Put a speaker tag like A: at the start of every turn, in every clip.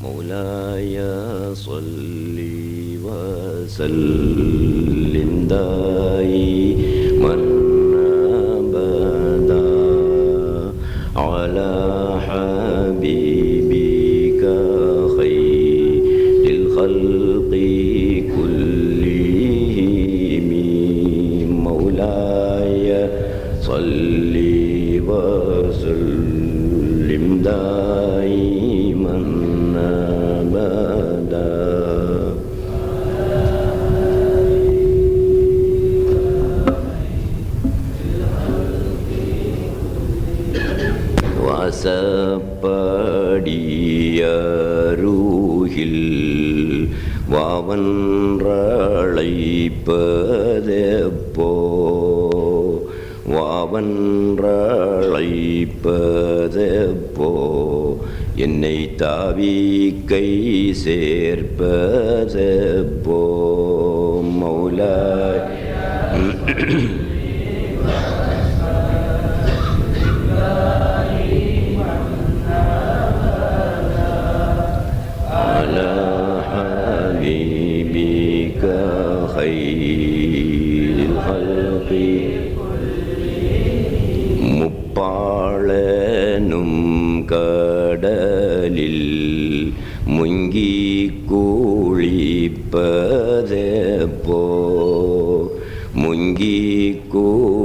A: مولاي صل وسلم دائما أبدا على حبيبك خير الخلق كلهم مولاي صل وسلم دائما أبدا வாசப்படியருகில் வாவன்றழைப்பதெப்போ வாவன்றழைப்பதெப்போ என்னை தாவி கை சேர்ப்பதெப்போ மௌலாய் முப்பாளனும் கடலில் முங்கி கூழிப்பதெப்போ முங்கி கூழிப்பதெப்போ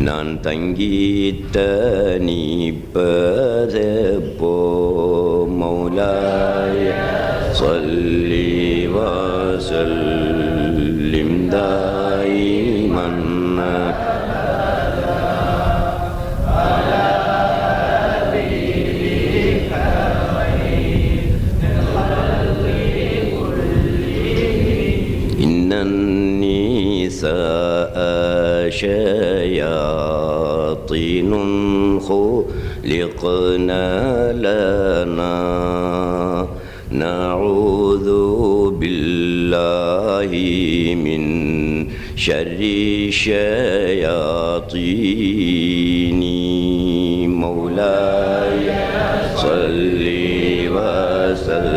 A: நான் தங்கித்த நீப்பதெப்போ மௌலாய சொல்லி வசல்லிம் தாயிமன் شياطين خلقنا لنا نعوذ بالله من شر الشياطين مولاي صل وسلم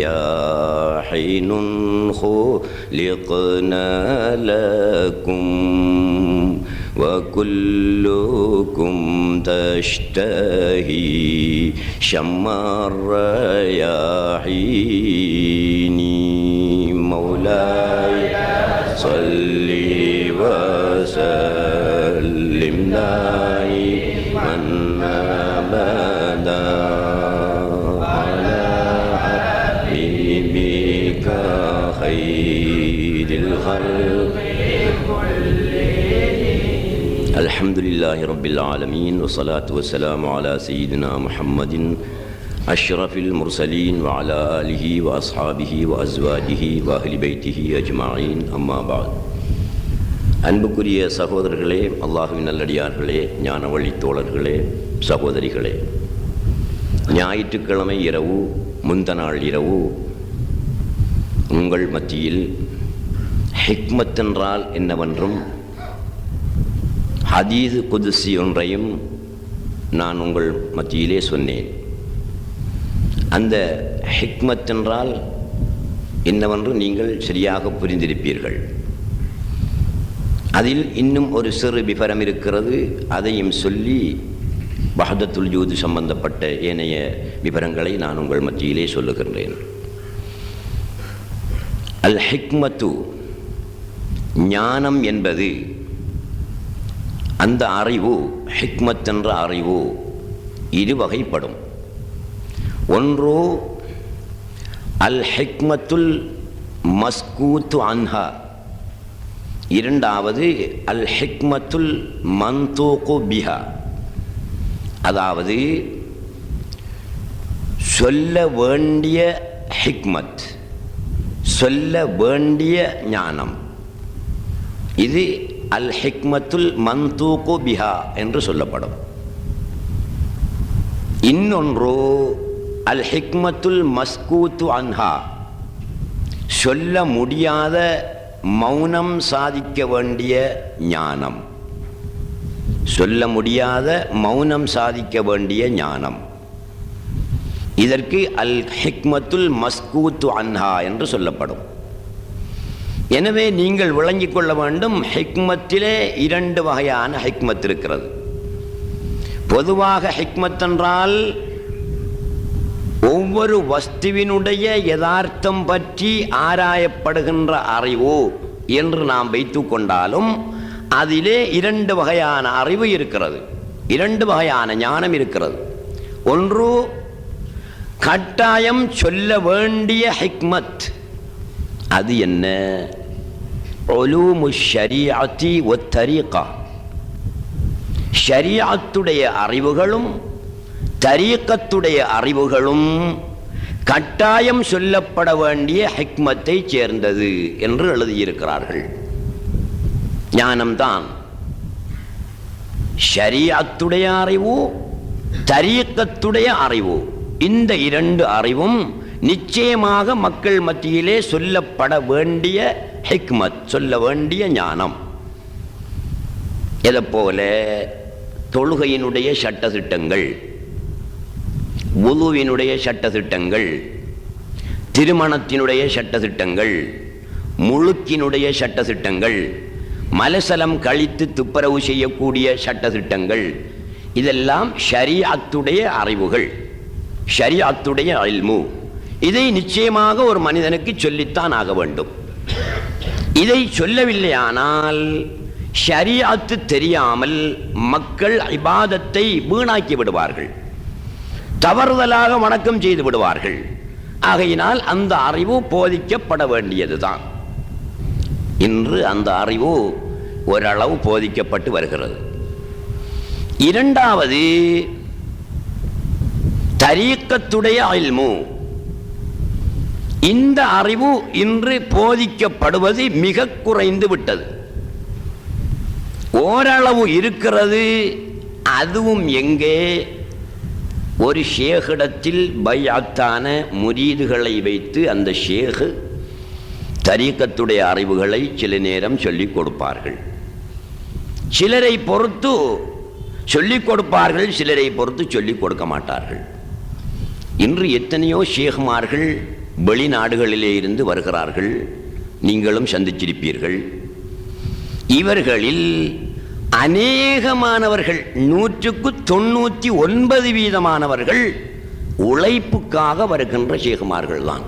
A: رياحين خلقنا لكم وكلكم تشتهي شم الرياحين مولاي صل وسلم دائما أبدا خير الخلق الحمد لله رب العالمين والصلاة والسلام على سيدنا محمد أشرف المرسلين وعلى آله وأصحابه وأزواجه وأهل بيته أجمعين أما بعد அன்புக்குரிய சகோதரர்களே, அல்லாஹ்வின் நல்லடியார்களே, ஞான வழி தோழர்களே, சகோதரிகளே, ஞாயிற்றுக்கிழமை இரவு முந்தநாள் இரவு உங்கள் மத்தியில் ஹிக்மத் என்றால் என்னவென்றும் ஹதீஸ் குதுசி ஒன்றையும் நான் உங்கள் மத்தியிலே சொன்னேன். அந்த ஹிக்மத் என்றால் என்னவென்று நீங்கள் சரியாக புரிந்திருப்பீர்கள். அதில் இன்னும் ஒரு சிறு விவரம் இருக்கிறது. அதையும் சொல்லி வஹதத்துல் வஜூத் சம்பந்தப்பட்ட ஏனைய விவரங்களை நான் உங்கள் மத்தியிலே சொல்லுகின்றேன். அல் ஹிக்மத்து ஞானம் என்பது, அந்த அறிவு, ஹிக்மத் என்ற அறிவு இரு வகைப்படும். ஒன்று அல் ஹிக்மத்துல் மஸ்கூத்து அன்ஹா, இரண்டாவது அல் ஹிக்மத்துல் மன்தூகு பிஹா, அதாவது சொல்ல வேண்டிய ஹிக்மத், சொல்ல வேண்டிய ஞானம். இது அல் ஹிக்மத்துல் மந்தூகு பிஹா என்று சொல்லப்படும். இன்னொன்று அல் ஹிக்மத்துல் மஸ்கூத்து அன்ஹா, சொல்ல முடியாத மௌனம் சாதிக்க வேண்டிய ஞானம். சொல்ல முடியாத மௌனம் சாதிக்க வேண்டிய ஞானம், இதற்கு அல் ஹிக்மத்துல் மஸ்கூத்து அன்ஹா என்று சொல்லப்படும். எனவே நீங்கள் விளங்கிக் கொள்ள வேண்டும், ஹிக்மத்திலே 2 வகையான ஹிக்மத் இருக்கிறது. பொதுவாக ஹிக்மத் என்றால் ஒவ்வொரு வஸ்துவினுடைய யதார்த்தம் பற்றி ஆராயப்படுகின்ற அறிவு என்று நாம் வைத்து கொண்டாலும் அதிலே 2 வகையான அறிவு இருக்கிறது, 2 வகையான ஞானம் இருக்கிறது. ஒன்று கட்டாயம் சொல்ல வேண்டிய ஹிக்மத். அது என்ன? உலூமு ஷரீஅத்தி வத்தரீகா, ஷரீஅத்துடைய அறிவுகளும் தரீகத்துடைய அறிவுகளும் கட்டாயம் சொல்லப்பட வேண்டிய ஹிக்மத்தை சேர்ந்தது என்று எழுதியிருக்கிறார்கள். ஞானம்தான் ஷரீஅத்துடைய அறிவு, தரீகத்துடைய அறிவு. இந்த 2 அறிவும் நிச்சயமாக மக்கள் மத்தியிலே சொல்லப்பட வேண்டிய ஹிக்மத், சொல்ல வேண்டிய ஞானம். எதைப்போல தொழுகையினுடைய சட்டதிட்டங்கள், வுதுவினுடைய சட்டதிட்டங்கள், திருமணத்தினுடைய சட்டதிட்டங்கள், முழுக்கினுடைய சட்டதிட்டங்கள், மலசலம் கழித்து துப்புரவு செய்யக்கூடிய சட்டதிட்டங்கள், இதெல்லாம் ஷரீஅத்துடைய அறிவுகள், ஷரீஅத்துடைய இல்மு. இதை நிச்சயமாக ஒரு மனிதனுக்கு சொல்லித்தான் ஆக வேண்டும். இதை சொல்லவில்லையானால் ஷரீஅத்து தெரியாமல் மக்கள் இபாதத்தை வீணாக்கி விடுவார்கள், தவறுதலாக வணக்கம் செய்து விடுவார்கள். ஆகையினால் அந்த அறிவு போதிக்கப்பட வேண்டியதுதான். இன்று அந்த அறிவு ஓரளவு போதிக்கப்பட்டு வருகிறது. இரண்டாவது தரீக்கத்துடைய இல்மு. இந்த அறிவு இன்று போதிக்கப்படுவது மிக குறைந்து விட்டது. ஓரளவு இருக்கிறது, அதுவும் எங்கே? ஒரு ஷேகிடத்தில் பைஅத்தான முரீதுகளை வைத்து அந்த ஷேகு தரீக்கத்துடைய அறிவுகளை சில நேரம் சொல்லிக் கொடுப்பார்கள். சிலரை பொறுத்து சொல்லிக் கொடுப்பார்கள், சிலரை பொறுத்து சொல்லிக் கொடுக்க மாட்டார்கள். இன்று எத்தனையோ ஷேகுமார்கள் வெளிநாடுகளிலே இருந்து வருகிறார்கள், நீங்களும் சந்திச்சிருப்பீர்கள். இவர்களில் அநேகமானவர்கள், 99% உழைப்புக்காக வருகின்ற ஷேகுமார்கள் தான்.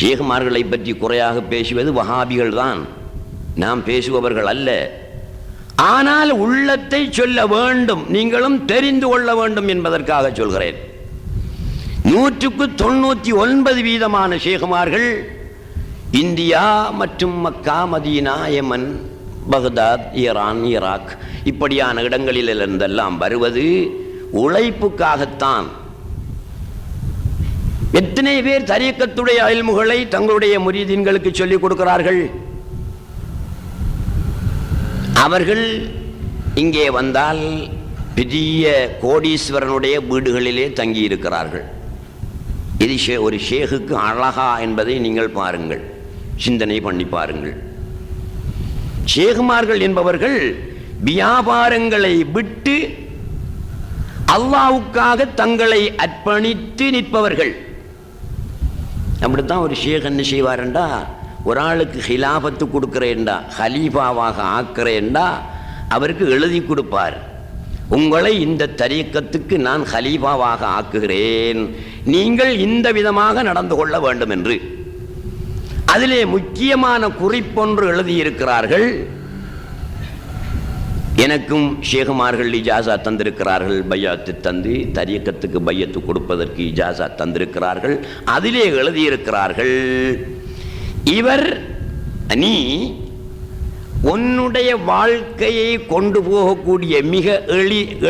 A: ஷேகுமார்களை பற்றி குறையாக பேசுவது வஹாபிகள் தான், நாம் பேசுபவர்கள் அல்ல. ஆனால் உள்ளத்தை சொல்ல வேண்டும், நீங்களும் தெரிந்து கொள்ள வேண்டும் என்பதற்காக சொல்கிறேன். 99% ஷேகுமார்கள் இந்தியா மற்றும் மக்கா, மதீனா, யமன், பக்தாத், ஈரான், ஈராக் இப்படியான இடங்களிலிருந்தெல்லாம் வருவது உழைப்புக்காகத்தான். எத்தனை பேர் தரீக்கத்துடைய இல்முகளை தங்களுடைய முரீதீன்களுக்கு சொல்லிக் கொடுக்கிறார்கள்? அவர்கள் இங்கே வந்தால் பெரிய கோடீஸ்வரனுடைய வீடுகளிலே தங்கி இருக்கிறார்கள். இது ஒரு ஷேகுக்கு அழகா என்பதை நீங்கள் பாருங்கள், சிந்தனை பண்ணி பாருங்கள். ஷேகுமார்கள் என்பவர்கள் வியாபாரங்களை விட்டு அல்லாஹ்வுக்காக தங்களை அர்ப்பணித்து நிற்பவர்கள். அப்படித்தான் ஒரு ஷேக் என்ன செய்வார்ண்டா, ஒரு ஆளுக்கு ஹிலாபத்து கொடுக்கிறேன்டா, ஹலீஃபாவாக ஆக்கிறேன்டா, அவருக்கு எழுதி கொடுப்பார், உங்களை இந்த தரீக்கத்துக்கு நான் ஹலீஃபாவாக ஆக்குகிறேன், நீங்கள் இந்த விதமாக நடந்து கொள்ள வேண்டும் என்று. அதிலே முக்கியமான குறிப்பொன்று எழுதியிருக்கிறார்கள். எனக்கும் ஷேகுமார்கள் இஜாசா தந்திருக்கிறார்கள், பையத்து தந்து தரீக்கத்துக்கு பையத்து கொடுப்பதற்கு இஜாசா தந்திருக்கிறார்கள். அதிலே எழுதியிருக்கிறார்கள், இவர் நீ உன்னுடைய வாழ்க்கையை கொண்டு போகக்கூடிய மிக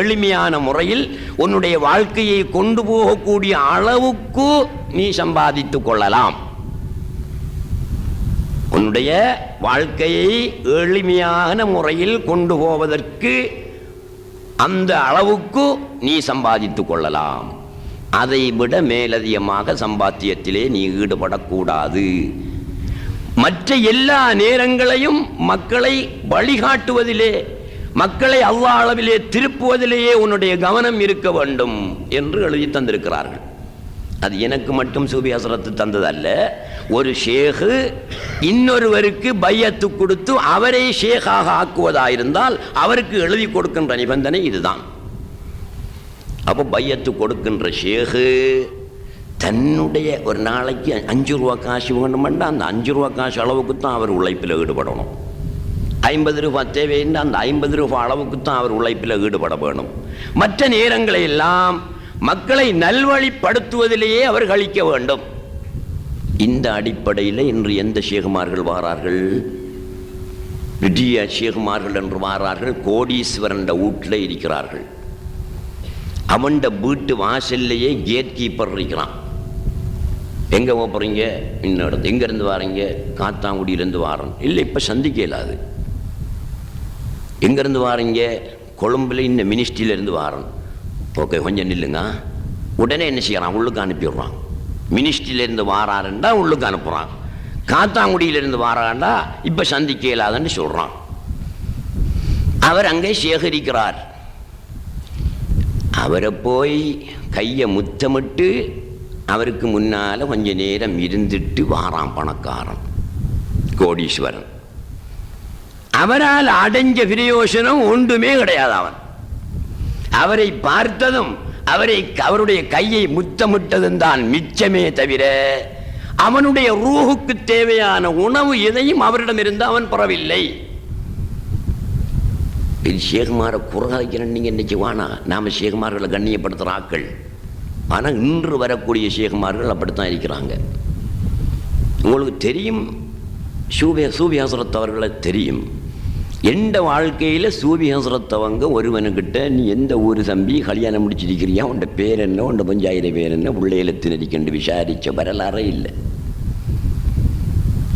A: எளிமையான முறையில் உன்னுடைய வாழ்க்கையை கொண்டு போகக்கூடிய அளவுக்கு நீ சம்பாதித்துக் கொள்ளலாம். உன்னுடைய வாழ்க்கையை எளிமையான முறையில் கொண்டு போவதற்கு அந்த அளவுக்கு நீ சம்பாதித்து கொள்ளலாம். அதை விட மேலதிகமாக சம்பாத்தியத்திலே நீ ஈடுபடக்கூடாது. மற்ற எல்லா நேரங்களையும் மக்களை வழிகாட்டுவதிலே, மக்களை அல்லாஹ் அளவிலே திருப்புவதிலேயே உன்னுடைய கவனம் இருக்க வேண்டும் என்று எழுதி தந்திருக்கிறார்கள். அது எனக்கு மட்டும் சூபி ஹஸ்ரத் தந்ததல்ல. ஒரு ஷேகு இன்னொருவருக்கு பையத்து கொடுத்து அவரை ஷேகாக ஆக்குவதாயிருந்தால் அவருக்கு எழுதி கொடுக்கின்ற நிபந்தனை இதுதான். அப்போ பையத்து கொடுக்கின்ற ஷேகு தன்னுடைய ஒரு நாளைக்கு 5 ரூபா காசு வேணுமெண்டா அந்த 5 ரூபா காசு அளவுக்கு தான் அவர் உழைப்பில் ஈடுபடணும். 50 ரூபா தேவைன்னா அந்த 50 ரூபா அளவுக்கு தான் அவர் உழைப்பில் ஈடுபட வேணும். மற்ற நேரங்களை எல்லாம் மக்களை நல்வழிப்படுத்துவதிலேயே அவர் கழிக்க வேண்டும். இந்த அடிப்படையில் இன்று எந்த ஷேகுமார்கள் வாரார்கள்? பெரிய ஷேகுமார்கள் என்று வாரார்கள். கோடீஸ்வரன் வீட்டில் இருக்கிறார்கள். அவன் வீட்டு வாசல்லையே கேட் கீப்பர் இருக்கிறான். எங்கே போகிறீங்க? இன்னொரு எங்கேருந்து வாரீங்க? காத்தாங்குடியிலேருந்து வாரன். இல்லை, இப்போ சந்திக்க இயலாது. எங்கேருந்து வாரீங்க? கொழும்புல இந்த மினிஸ்ட்ரியிலேருந்து வாரன். ஓகே, கொஞ்சம் நில்லுங்க. உடனே என்ன செய்யறான்? உள்ளுக்கு அனுப்பிடுறான். மினிஸ்ட்ரியிலேருந்து வாராருண்டா உள்ளுக்கு அனுப்புகிறான். காத்தாங்குடியிலேருந்து வாராண்டா இப்போ சந்திக்க இயலாதுன்னு சொல்கிறான். அவர் அங்கே சேகரிக்கிறார். அவரை போய் கையை முத்தமிட்டு அவருக்கு முன்னால் கொஞ்ச நேரம் இருந்துட்டு வாரான் பணக்காரன் கோடீஸ்வரன். அவரால் அடைஞ்ச பிரயோசனம் ஒன்றுமே கிடையாது. அவரை பார்த்ததும் அவருடைய கையை முத்தமிட்டதும் தான் மிச்சமே தவிர அவனுடைய ரூஹுக்கு தேவையான உணவு எதையும் அவரிடமிருந்து அவன் பெறவில்லை. ஷேகுமாரை குறைக்கிறேன் நீங்கள் இன்னைக்கு வானா. நாம் ஷேகுமார்களை கண்ணியப்படுத்துகிற ஆக்கள். ஆனால் இன்று வரக்கூடிய ஷேகுமார்கள் அப்படித்தான் இருக்கிறாங்க. உங்களுக்கு தெரியும், சூபி ஹஸ்ரத் அவர்களை தெரியும். எந்த வாழ்க்கையில் சூபி ஹஸ்ரத் அவங்க ஒருவனுக்கிட்ட நீ எந்த ஊர் தம்பி கல்யாணம் முடிச்சிருக்கிறியா, உண்ட பேர் என்ன, உண்ட பஞ்சாயிரம் பேர் என்ன, உள்ளேலத்து நடிக்கண்டு விசாரித்த வரலாறே இல்லை.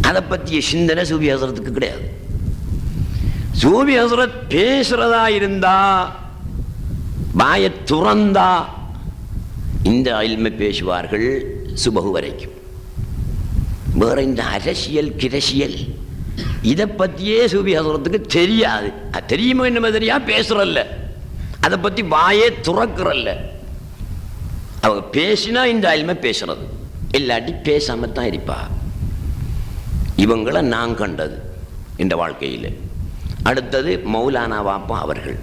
A: அதை பற்றிய சிந்தனை சூபி ஹஸ்ரத்துக்கு கிடையாது. சூபி ஹஸ்ரத் பேசுறதா இருந்தா, வாயை துறந்தா இந்த இல்மை பேசுவார்கள் சுபகு வரைக்கும். வேற இந்த அரசியல் கிரசியல் இதை பற்றியே சூபி ஹஸ்ரத்துக்கு தெரியாது. தெரியுமோ என்ன மாதிரியா பேசுறல்ல, அதை பற்றி வாயே துறக்கிறல்ல. அவங்க பேசினா இந்த இல்மை பேசுறது, இல்லாட்டி பேசாமத்தான் இருப்பா. இவங்களை நான் கண்டது இந்த வாழ்க்கையில். அடுத்தது மௌலானா வாப்பா அவர்கள்.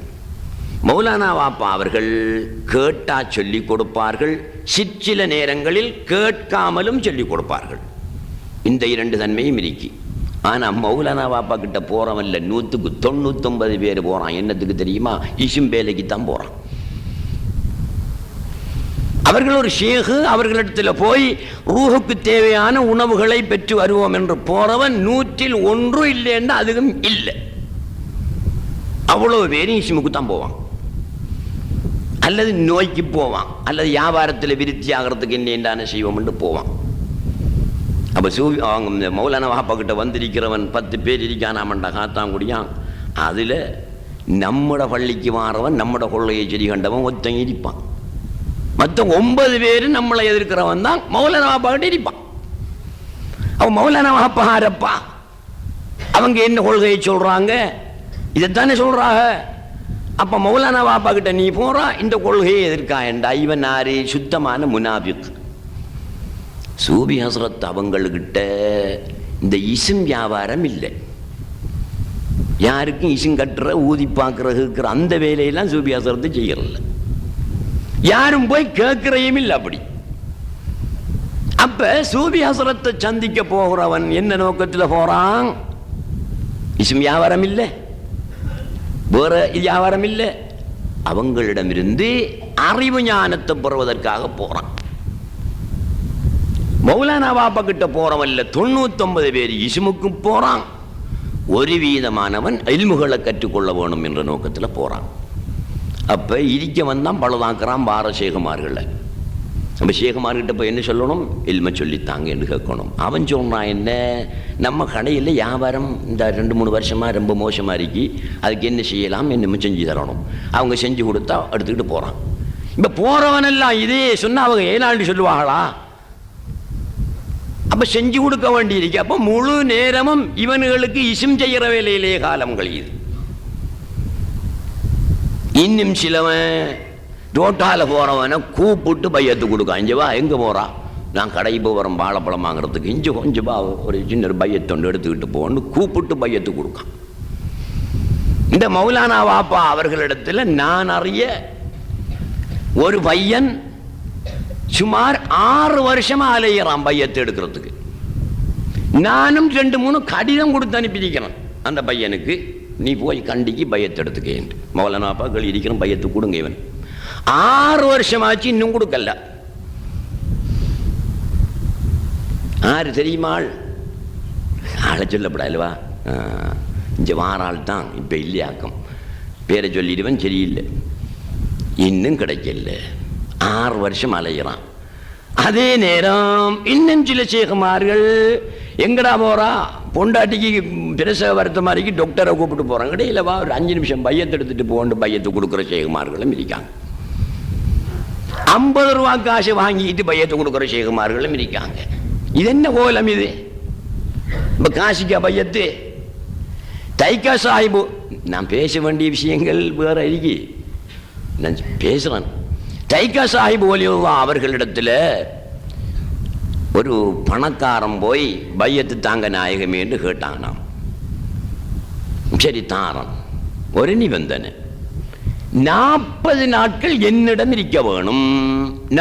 A: மௌலானா வாப்பா அவர்கள் கேட்டா சொல்லிக் கொடுப்பார்கள், சிற்சில நேரங்களில் கேட்காமலும் சொல்லிக் கொடுப்பார்கள். இந்த 2 தன்மையும் இருக்கு. ஆனால் மௌலானா வாப்பா கிட்ட போகிறவன்ல 100க்கு 99 பேர் போகிறான். என்னத்துக்கு தெரியுமா? இசும் வேலைக்கு தான் போகிறான். அவர்கள் ஒரு ஷேகு, அவர்களிடத்தில் போய் ரூஹுக்கு தேவையான உணவுகளை பெற்று வருவோம் என்று போறவன் 100ல் 1 இல்லைன்னா அதுவும் இல்லை. அவ்வளவு பேரும் இசுமுக்கு தான் போவான், அல்லது நோய்க்கு போவான், அல்லது வியாபாரத்தில் விருத்தி ஆகிறதுக்கு என்ன செய்வோம் என்று போவான். அப்போ அவங்க மௌலானா வாப்பா கிட்ட வந்திருக்கிறவன் 10 பேர் இருக்கானாமண்டா காத்தாங்குடியான். அதில் நம்மட பள்ளிக்கு மாறவன், நம்மட கொள்ளையை செடி கண்டவன் ஒருத்தன் இருப்பான். மற்ற 9 பேர் நம்மளை எதிர்க்கிறவன் தான் மௌலானா வாப்பா கிட்ட இருப்பான். அவன் மௌலானா வாப்பா ஆரப்பா, அவங்க என்ன கொள்கையை சொல்றாங்க, இதைத்தானே சொல்றாங்க. அப்ப மௌலானா வாப்பா கிட்ட நீ போறா, இந்த கொள்கையை எதிர்க்காயண்டா. இவன் யாரு? சுத்தமான முனாபிக். சூபி ஹஸ்ரத் அவங்கள்கிட்ட இந்த இசும் வியாபாரம் இல்லை. யாருக்கும் இசும் கட்டுற, ஊதி பார்க்கற அந்த வேலையெல்லாம் சூபி ஹஸ்ரத் செய்யறதில்ல. யாரும் போய் கேட்கிறையும் இல்லை அப்படி. அப்ப சூபி ஹஸ்ரத்தை சந்திக்க போகிறவன் என்ன நோக்கத்தில் போறான்? இசும் வியாபாரம் இல்லை, வேற வியாபாரம் இல்லை. அவங்களிடமிருந்து அறிவு ஞானத்தை பெறுவதற்காக போறான். மௌலானா வாப்பா கிட்ட போறவன்ல 99 பேர் இசுமுக்கும் போறான். 1% இல்முகளை கற்றுக்கொள்ள வேணும் என்ற நோக்கத்தில் போறான். அப்ப இருக்க வந்தான் பழுதாக்குறான் பாரசேகுமார்களை. நம்ம ஷேகுமார்கிட்ட போய் என்ன சொல்லணும்? இல்மை சொல்லித்தாங்க என்று கேட்கணும். அவன் சொன்னான், என்ன நம்ம கடையில் வியாபாரம் இந்த 2-3 வருஷமாக ரொம்ப மோசமாக இருக்கி, அதுக்கு என்ன செய்யலாம், என்னமோ செஞ்சு தரணும். அவங்க செஞ்சு கொடுத்தா எடுத்துக்கிட்டு போகிறான். இப்போ போகிறவனெல்லாம் இதே சொன்னால் அவங்க ஏனாண்டு சொல்லுவாங்களா? அப்போ செஞ்சு கொடுக்க வேண்டியிருக்கு. அப்போ முழு நேரமும் இவனுங்களுக்கு இசும் செய்கிற வேலையிலே காலம் கழியுது. இன்னும் சிலவன் ரோட்டால் போகிறவனை கூப்பிட்டு பையத்து கொடுக்கான். இங்கே வா, எங்கே போகிறா? நான் கடைக்கு போகிறேன் வாழைப்பழம் வாங்குறதுக்கு, இஞ்சி கொஞ்சம் வா, ஒரு சின்ன பையத்தொண்டு எடுத்துக்கிட்டு போன்னு கூப்பிட்டு பையத்து கொடுக்கான். இந்த மௌலானா வாப்பா அவர்களிடத்தில் நான் அறிய ஒரு பையன் சுமார் 6 வருஷமா அலையிறான் பையத்தை எடுக்கிறதுக்கு. நானும் 2-3 கடிதம் கொடுத்து அனுப்பியிருக்கிறேன் அந்த பையனுக்கு, நீ போய் கண்டிக்கு பையத்தை எடுத்துக்கேன். மௌலானா வாப்பாக்கள் இருக்கிறேன், பையத்து கொடுங்க. இவன் 6 வருஷமாச்சு இன்னும் கொடுக்கல. ஆறு தெரியுமாள்? ஆளை சொல்லப்படாதுவா, இங்கே வாராள் தான் இப்போ இல்லையாக்கம். பேரை சொல்லிடுவன், சரியில்லை, இன்னும் கிடைக்கல. 6 வருஷம் அலைகிறான். அதே நேரம் இன்னும் சில சேகுமார்கள் எங்கடா போறா, பொண்டாட்டிக்கு பிரசவ வருத்த மாதிரிக்கு டாக்டரை கூப்பிட்டு போறாங்க, இடையில வா ஒரு 5 நிமிஷம் பையத்தை எடுத்துட்டு போண்டு பையத்தை கொடுக்குற சேகுமார்களும் இருக்காங்க. 50 ரூபா காசு வாங்கிட்டு பையத்தை கொடுக்குற சேகுமார்களும் இருக்காங்க. இது என்ன கோலம் இது? இப்போ காசிக்கா பையத்து தைக்கா சாஹிபு. நான் பேச வேண்டிய விஷயங்கள் வேற இருக்கு, நான் பேசுறேன். தைக்கா சாஹிப் ஒலியுல்லா அவர்களிடத்தில் ஒரு பணக்காரன் போய் பையத்து தாங்க நாயகமே என்று கேட்டாங்க. நாம் சரி தாரன், ஒரு நிபந்தனை, 40 நாட்கள் என்னிடம் இருக்க வேணும்,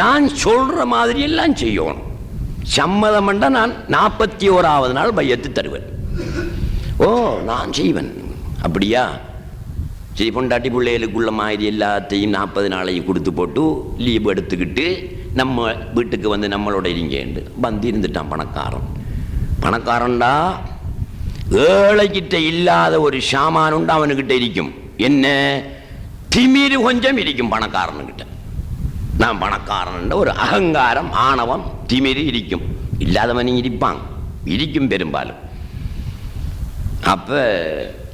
A: நான் சொல்ற மாதிரி எல்லாம் செய்யணும், சம்மதம் பண்ண நான் 41வது நாள் பையத்து தருவேன். ஓ நான் செய்வேன். அப்படியா, சரி. பொண்டாட்டி பிள்ளைகளுக்குள்ள மாதிரி எல்லாத்தையும் 40 நாளையும் கொடுத்து போட்டு லீவ் எடுத்துக்கிட்டு நம்ம வீட்டுக்கு வந்து நம்மளோட இருங்கேண்டு வந்து இருந்துட்டான் பணக்காரன். பணக்காரன்டா, ஏழைக்கிட்ட இல்லாத ஒரு சாமானுண்டு அவனுக்கிட்ட இருக்கும். என்ன? திமிரு கொஞ்சம் இருக்கும் பணக்காரனுக்கிட்ட. நான் பணக்காரன் ஒரு அகங்காரம், ஆணவம், திமிரு இருக்கும். இல்லாதவனும் இருப்பான், இருக்கும் பெரும்பாலும். அப்ப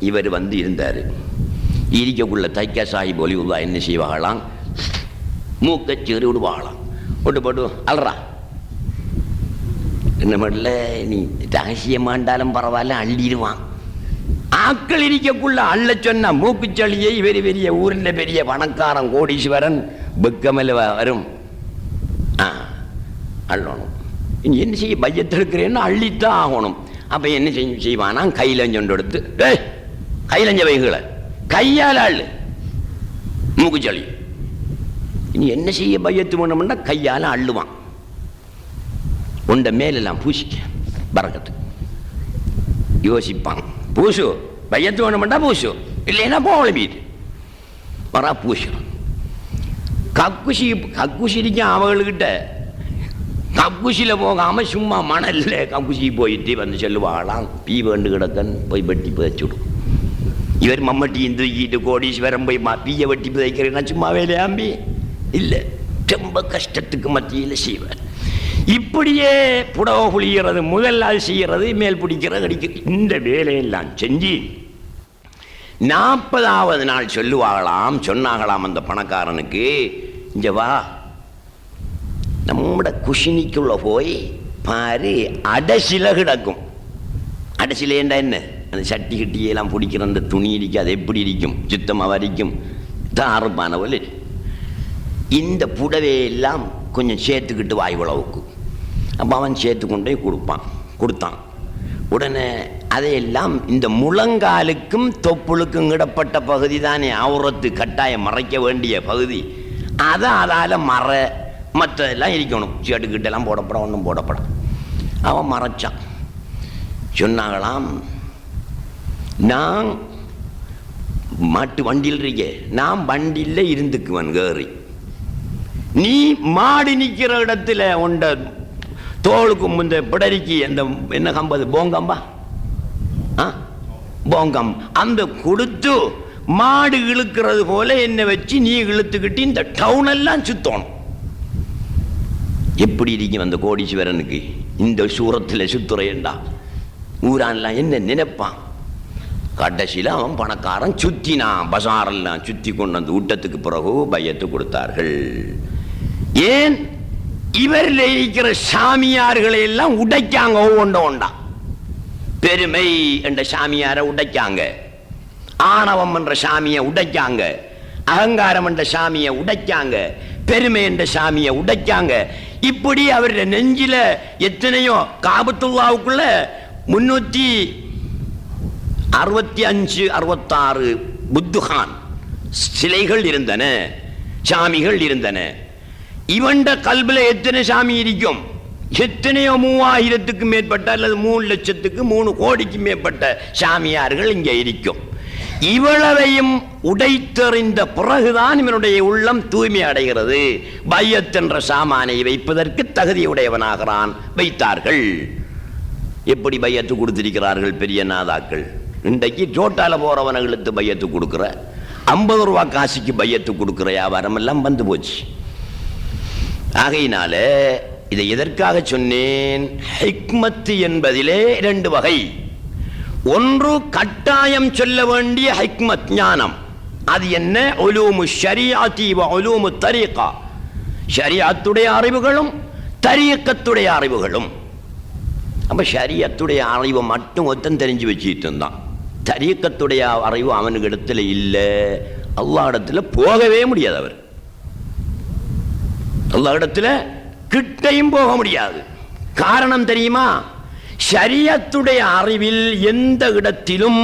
A: இவர் வந்து இருந்தார். இருக்கக்குள்ள தைக்கா சாஹிப் ஒலிவுல்லா என்ன செய்வாங்களாம், மூக்கச்சேறி விடுவாங்களாம். விட்டு போட்டு அல்றா, என்ன பண்ணல, நீ ரகசியமாண்டாலும் பரவாயில்ல அள்ளிடுவான். ஆக்கள் இருக்கக்குள்ள அள்ள சொன்ன மூக்குச்சளியை பெரிய பெரிய ஊரில் பெரிய பணக்காரன் கோடீஸ்வரன் வெக்கமல்ல வரும். அள்ளணும். இனி என்ன செய்ய, பையத்தெடுக்கிறேன்னு அள்ளித்தான் ஆகணும். அப்ப என்ன செய்வானா, கையிலஞ்சொண்டு எடுத்து கையிலஞ்ச வைகளை கையால் அள்ளு மூக்குச்சளி. இனி என்ன செய்ய, பையத்து வேணும்னா கையால் அள்ளுவான். உண்ட மேலெல்லாம் பூசிக்க பறக்கத்து யோசிப்பான். பூசு, பையத்து வேணும்னா பூசு, இல்லைன்னா போகல வீட்டு வரா பூசு. கக்குசி இருக்க அவங்கக்கிட்ட கக்குசியில போகாம சும்மா மணல்ல கக்குசி போயிட்டு வந்து சொல்லுவாங்களாம், பீ வேண்டு கிடக்கன் போய் வெட்டி புதைச்சுடும். இவர் மம்மட்டியும் தூக்கிட்டு கோடீஸ்வரம் போய் பீய வெட்டி புதைக்கிறேன்னா சும்மா வேலையாம்பி இல்லை, ரொம்ப கஷ்டத்துக்கு மத்தியில் செய்வார். இப்படியே புடவை புளிகிறது, முதல் நாள் செய்கிறது, மேல் பிடிக்கிறது, அடிக்கிறது, இந்த வேலையெல்லாம் செஞ்சு 40வது நாள் சொன்னாங்களாம் அந்த பணக்காரனுக்கு, இங்க வா, நம்மட குஷினிக்குள்ள போய் பாரு, அடசில கிடக்கும். அடசிலேண்டா என்ன, அந்த சட்டி கட்டியெல்லாம் பிடிக்கிற அந்த துணி இருக்கு, அது எப்படி இருக்கும், சுத்தமாக வரைக்கும் தாறுப்பான போல. இந்த புடவையெல்லாம் கொஞ்சம் சேர்த்துக்கிட்டு வாய் உழவுக்கு. அப்போ அவன் சேர்த்து கொண்டே கொடுத்தான். உடனே அதையெல்லாம் இந்த முழங்காலுக்கும் தொப்புளுக்கும் இடப்பட்ட பகுதி தானே அவுரத்து கட்டாயம் மறைக்க வேண்டிய பகுதி, அதை அதால் மற்றதெல்லாம் இருக்கணும், சேட்டுக்கிட்டெல்லாம் போடப்பட ஒன்றும் போடப்பட. அவன் மறைச்சான். சொன்னாங்களாம், நான் மாட்டு வண்டியில் இருக்கே, நான் வண்டியில் இருந்துக்குவன் கேறி, நீ மாடி நிற்கிற இடத்துல உண்ட தோளுக்கு முந்த பிடரிக்கு அந்த என்ன கம்பது போங்கம்பா போங்கம் அந்த கொடுத்து மாடு இழுக்கிறது போல என்ன வச்சு நீ இழுத்துக்கிட்டு இந்த டவுன் எல்லாம் சுத்தணும். எப்படி இருக்கும் அந்த கோடீஸ்வரனுக்கு இந்த சூரத்தில் சுத்துறையண்டா? ஊரான்லாம் என்ன நினைப்பான்? கடைசியில் அவன் பணக்காரன் சுத்தினான், பசாரெல்லாம் சுத்தி கொண்டு வந்து ஊட்டத்துக்கு பிறகு பையத்து கொடுத்தார்கள். ஏன்? இவரில் இருக்கிற சாமியார்களை எல்லாம் உடைக்காங்க. ஒவ்வொண்டா பெருமை என்ற சாமியாரை உடைக்காங்க, ஆணவம் என்ற சாமியை உடைக்காங்க, அகங்காரம் என்ற சாமியை உடைக்காங்க, பெருமை என்ற சாமியை உடைக்காங்க. இப்படி அவருடைய நெஞ்சில எத்தனையோ காபத்துல்லாவுக்குள்ள 365 66 புத்துகான் சிலைகள் இருந்தன, சாமிகள் இருந்தன. இவண்ட கல்வில எத்தனை சாமி இருக்கும்? எத்தனையோ 3000க்கு மேற்பட்ட அல்லது 3 லட்சத்துக்கு 3 கோடிக்கு மேற்பட்ட சாமியார்கள் இங்கே இருக்கும். இவ்வளவையும் உடைத்தெறிந்த பிறகுதான் இவனுடைய உள்ளம் தூய்மை அடைகிறது. பையத் என்ற சாமானை வைப்பதற்கு தகுதியுடையவனாகிறான். வைத்தார்கள். எப்படி பையத்து கொடுத்திருக்கிறார்கள் பெரிய நாதாக்கள்? இன்றைக்கு ஜோட்டால போறவனங்களுக்கு பையத்து கொடுக்கிற, 50 ரூபா காசுக்கு பையத்து கொடுக்கிற வியாபாரம் எல்லாம் வந்து போச்சு. ஆகையினால இதை எதற்காக சொன்னேன்? ஹிக்மத் என்பதிலே 2 வகை. ஒன்று கட்டாயம் சொல்ல வேண்டிய ஹிக்மத் ஞானம். அது என்ன? உலூமு ஷரீஅத்தி வ உலூமு தரீகா. ஷரீஅத்துடைய அறிவுகளும் தரீகத்துடைய அறிவுகளும். அப்ப ஷரீஅத்துடைய அறிவை மட்டும் ஒருத்தன் தெரிஞ்சு வச்சுட்டு இருந்தான். தரீகத்துடைய அறிவு அவனுக்கு இடத்துல இல்லை. அல்லாஹ் இடத்துல போகவே முடியாது. அவர் அல்லாஹ் இடத்துல கிட்டையும் போக முடியாது. காரணம் தெரியுமா? ஷரியத்துடைய அறிவில் எந்த இடத்திலும்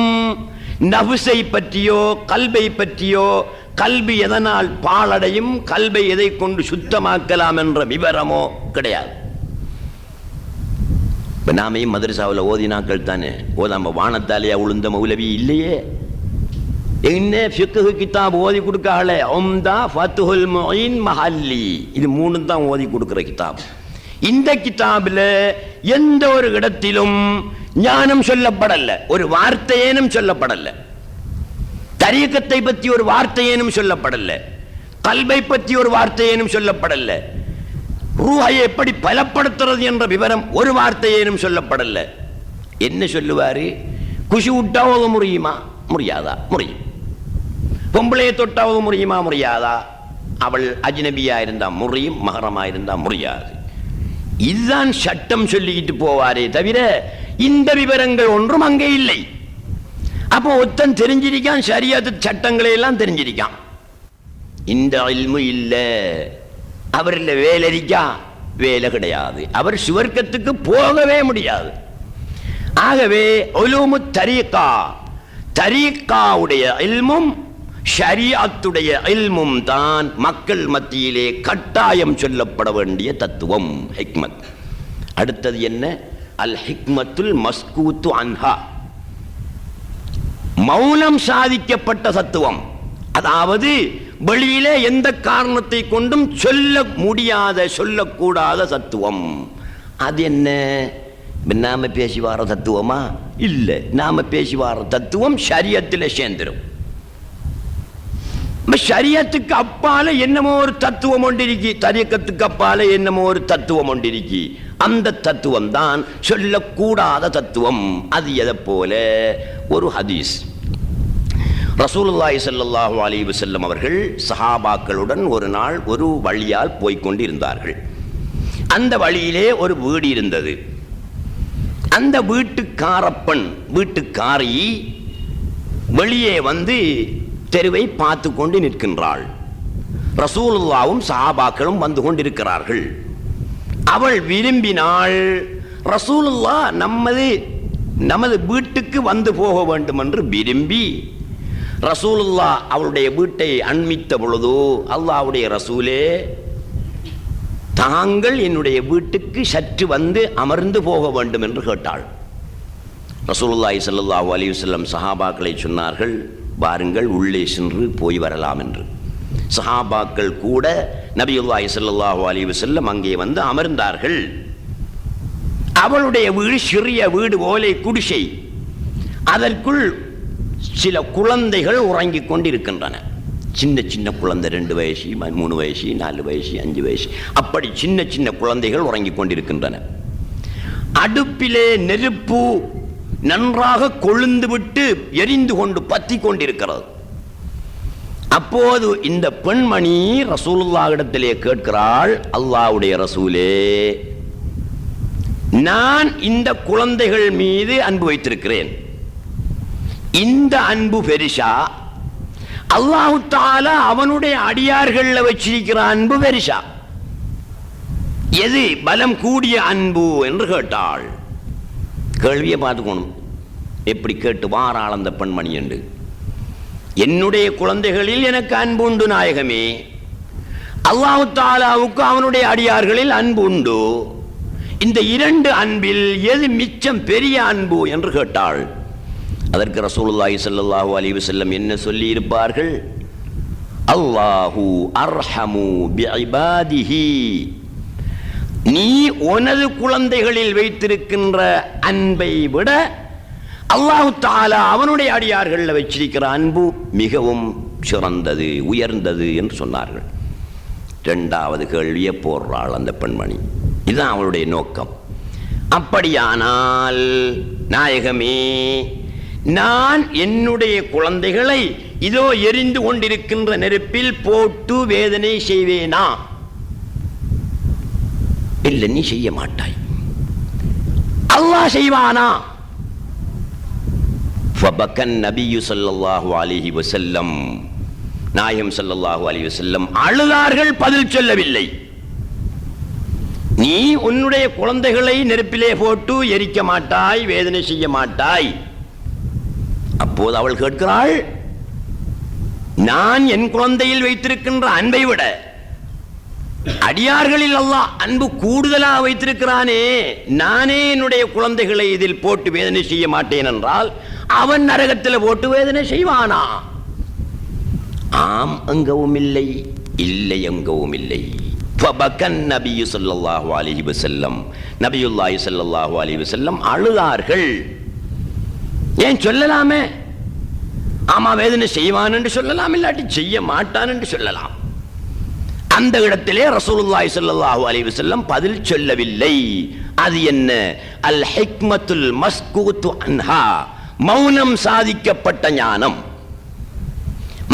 A: நஃப்ஸை பற்றியோ கல்பை பற்றியோ, கல்வி எதனால் பாழடையும், கல்பை எதை கொண்டு சுத்தமாக்கலாம் என்ற விவரமோ கிடையாது. இப்போ நாமையும் மதரசாவில் ஓதினாக்கள் தானே, ஓதாம வானத்தாலேயா உளுந்த மௌலவி இல்லையே. என்ன ஃபிக்ஹ் கிதாப் ஓதி கொடுக்காளே, உம்தா, ஃபத்ஹுல் முயின், மஹல்லி, இது 3 தான் ஓதி கொடுக்குற கிதாப். இந்த கிதாபில் எந்த ஒரு இடத்திலும் ஞானம் சொல்லப்படல, ஒரு வார்த்தையேனும் சொல்லப்படல. தரீகத்தை பற்றி ஒரு வார்த்தையேனும் சொல்லப்படல, கல்பை பற்றி ஒரு வார்த்தையேனும் சொல்லப்படல, ரூஹை எப்படி பலப்படுத்துறது என்ற விவரம் ஒரு வார்த்தையேனும் சொல்லப்படல. என்ன சொல்லுவாரு? குஷி விட்டாவது முடியுமா? முடியாதா? முடியும். பொம்பளையை தொட்டாவது முடியுமா? முடியாதா? அவள் அஜ்னபியா இருந்தா முடியும், மஹரமா இருந்தா முடியாது. இதுதான் சட்டம் சொல்லிக்கிட்டு போவாரே தவிர இந்த விவரங்கள் ஒன்றும் அங்கே இல்லை. அப்போ ஒருத்தன் தெரிஞ்சிருக்கான், ஷரியத் சட்டங்களை எல்லாம் தெரிஞ்சிருக்கான். இந்த இல்மு இல்ல, அவரில் வேலை இருக்கா? வேலை கிடையாது. அவர் சுவர்க்கத்துக்கு போகவே முடியாது. ஆகவே உலூமு தரீகா, தரீகாவுடைய இல்மும் ஷரீஅத்துடைய இல்மும் தான் மக்கள் மத்தியிலே கட்டாயம் சொல்லப்பட வேண்டிய தத்துவம், ஹிக்மத். அடுத்தது என்ன? அல் ஹிக்மத்துல் மஸ்கூத்து அன்ஹா, மௌனம் சாதிக்கப்பட்ட தத்துவம். அதாவது வெளியிலே எந்த காரணத்தை கொண்டும் சொல்ல முடியாத, சொல்லக்கூடாத தத்துவம். அது என்ன? நாம பேசி வார தத்துவமா? இல்லை. நாம பேசி வார தத்துவம் ஷரியத்தில் சேர்ந்துடும். ஷரியத்துக்கு அப்பால என்னமோ ஒரு தத்துவம் ஒன்றிருக்கி, தரீகத்துக்கு அப்பால என்னமோ ஒரு தத்துவம் ஒன்றிருக்கி. அந்த தத்துவம் தான் சொல்லக்கூடாத தத்துவம். அது எதை போல? ஒரு ஹதீஸ். ரசூலுல்லாஹி ஸல்லல்லாஹு அலைஹி வஸல்லம் அவர்கள் சஹாபாக்களுடன் ஒரு நாள் ஒரு வழியால் போய்கொண்டிருந்தார்கள். அந்த வழியிலே ஒரு வீடு இருந்தது. அந்த வீட்டுக்காரப்பெண், வீட்டுக்காரி வெளியே வந்து தெருவை பார்த்து கொண்டு நிற்கின்றாள். ரசூலுல்லாவும் சஹாபாக்களும் வந்து கொண்டிருக்கிறார்கள். அவள் விரும்பினாள், ரசூலுல்லா நமது வீட்டுக்கு வந்து போக வேண்டும் என்று விரும்பி ரசூலுல்லா அவளுடைய வீட்டை அண்மித்த பொழுது, அல்லாஹ்வுடைய ரசூலே, தாங்கள் என்னுடைய வீட்டுக்கு சற்று வந்து அமர்ந்து போக வேண்டும் என்று கேட்டாள். ரசூலுல்லாஹி ஸல்லல்லாஹு அலைஹி வஸல்லம் சஹாபாக்களை சொன்னார்கள், வாருங்கள் உள்ளே சென்று போய் வரலாம் என்று. சஹாபாக்கள் கூட நபியுல்லாஹி ஸல்லல்லாஹு அலைஹி வஸல்லம் அங்கே வந்து அமர்ந்தார்கள். அவளுடைய வீடு சிறிய வீடு போலே குடிசை. அதற்குள் சில குழந்தைகள் உறங்கிக் கொண்டிருக்கின்றன. சின்ன சின்ன குழந்தை 2 வயசு 3 வயசு 4 வயசு 5 வயசு அப்படி சின்ன சின்ன குழந்தைகள் உறங்கிக் கொண்டிருக்கின்றன. அடுப்பிலே நெருப்பு நன்றாக கொழுந்து விட்டு எரிந்து கொண்டு பற்றி கொண்டிருக்கிறது. அப்போது இந்த பெண்மணி ரசூலுல்லாஹ்விடத்திலே கேட்கிறாள், அல்லாஹ்வுடைய ரசூலே, நான் இந்த குழந்தைகள் மீது அன்பு வைத்திருக்கிறேன். இந்த அன்பு பெரிசா, அல்லாஹ் தஆலா அவனுடைய அடியார்கள்ல வச்சிருக்கிற அன்பு பெரிசா? எது பலம் கூடிய அன்பு என்று கேட்டாள். கேள்வியை பார்த்துக்கணும், எப்படி கேட்டு வாராள் அந்த பெண்மணி என்று. என்னுடைய குழந்தைகளில் எனக்கு அன்பு உண்டு நாயகமே, அல்லாஹ் தஆலாவுக்கு அவனுடைய அடியார்களில் அன்பு உண்டு. இந்த 2 அன்பில் எது மிச்சம் பெரிய அன்பு என்று கேட்டாள். அதற்கு ரசூலுல்லாஹி ஸல்லல்லாஹு அலைஹி வஸல்லம் என்ன சொல்லி இருப்பார்கள்? அல்லாஹு அர்ஹமு பிஇபாதிஹி, நீ உனது குழந்தைகளில் வைத்திருக்கின்ற அன்பை விட அல்லாஹ் தஆலா அவனுடைய அடியார்கள் வச்சிருக்கிற அன்பு மிகவும் சிறந்தது, உயர்ந்தது என்று சொன்னார்கள். 2வது கேள்வியை போடுறாள் அந்த பெண்மணி. இதுதான் அவளுடைய நோக்கம். அப்படியானால் நாயகமே, நான் என்னுடைய குழந்தைகளை இதோ எரிந்து கொண்டிருக்கின்ற நெருப்பில் போட்டு வேதனை செய்வேனா? இல்லை, நீ செய்ய மாட்டாய். அல்லாஹ் செய்வானா? ஃபபக்கன் நபியு ஸல்லல்லாஹு அலைஹி வஸல்லம், நாயகம் ஸல்லல்லாஹு அலைஹி வஸல்லம் அழுதார்கள், பதில் சொல்லவில்லை. நீ உன்னுடைய குழந்தைகளை நெருப்பிலே போட்டு எரிக்க மாட்டாய், வேதனை செய்ய மாட்டாய். அப்போது அவள் கேட்கிறாள், நான் என் குழந்தையில் வைத்திருக்கின்ற அன்பை விட அடியார்களில் அல்லாஹ் அன்பு கூடுதலாக வைத்திருக்கிறானே, நானே என்னுடைய குழந்தைகளை இதில் போட்டு வேதனை செய்ய மாட்டேன் என்றால் அவன் நரகத்தில் போட்டு வேதனை செய்வானா? ஆம் எங்கவும் இல்லை, இல்லை எங்கவும் இல்லை. ஃபபக்கன் நபியு ஸல்லல்லாஹு அலைஹி வஸல்லம், நபியுல்லாஹி ஸல்லல்லாஹு அலைஹி வஸல்லம் அழுதார்கள். ஏன் சொல்லலாமே, ஆமா வேதனை செய்வான் என்று சொல்லலாம், இல்லாட்டி செய்ய மாட்டான் என்று சொல்லலாம். அந்த இடத்திலே ரசூலுல்லாஹி ஸல்லல்லாஹு அலைஹி வஸல்லம் பதில் சொல்லவில்லை. அது என்ன? அல் ஹிக்மத்துல் மஸ்கூத்து அன்ஹா, மௌனம் சாதிக்கப்பட்ட ஞானம்,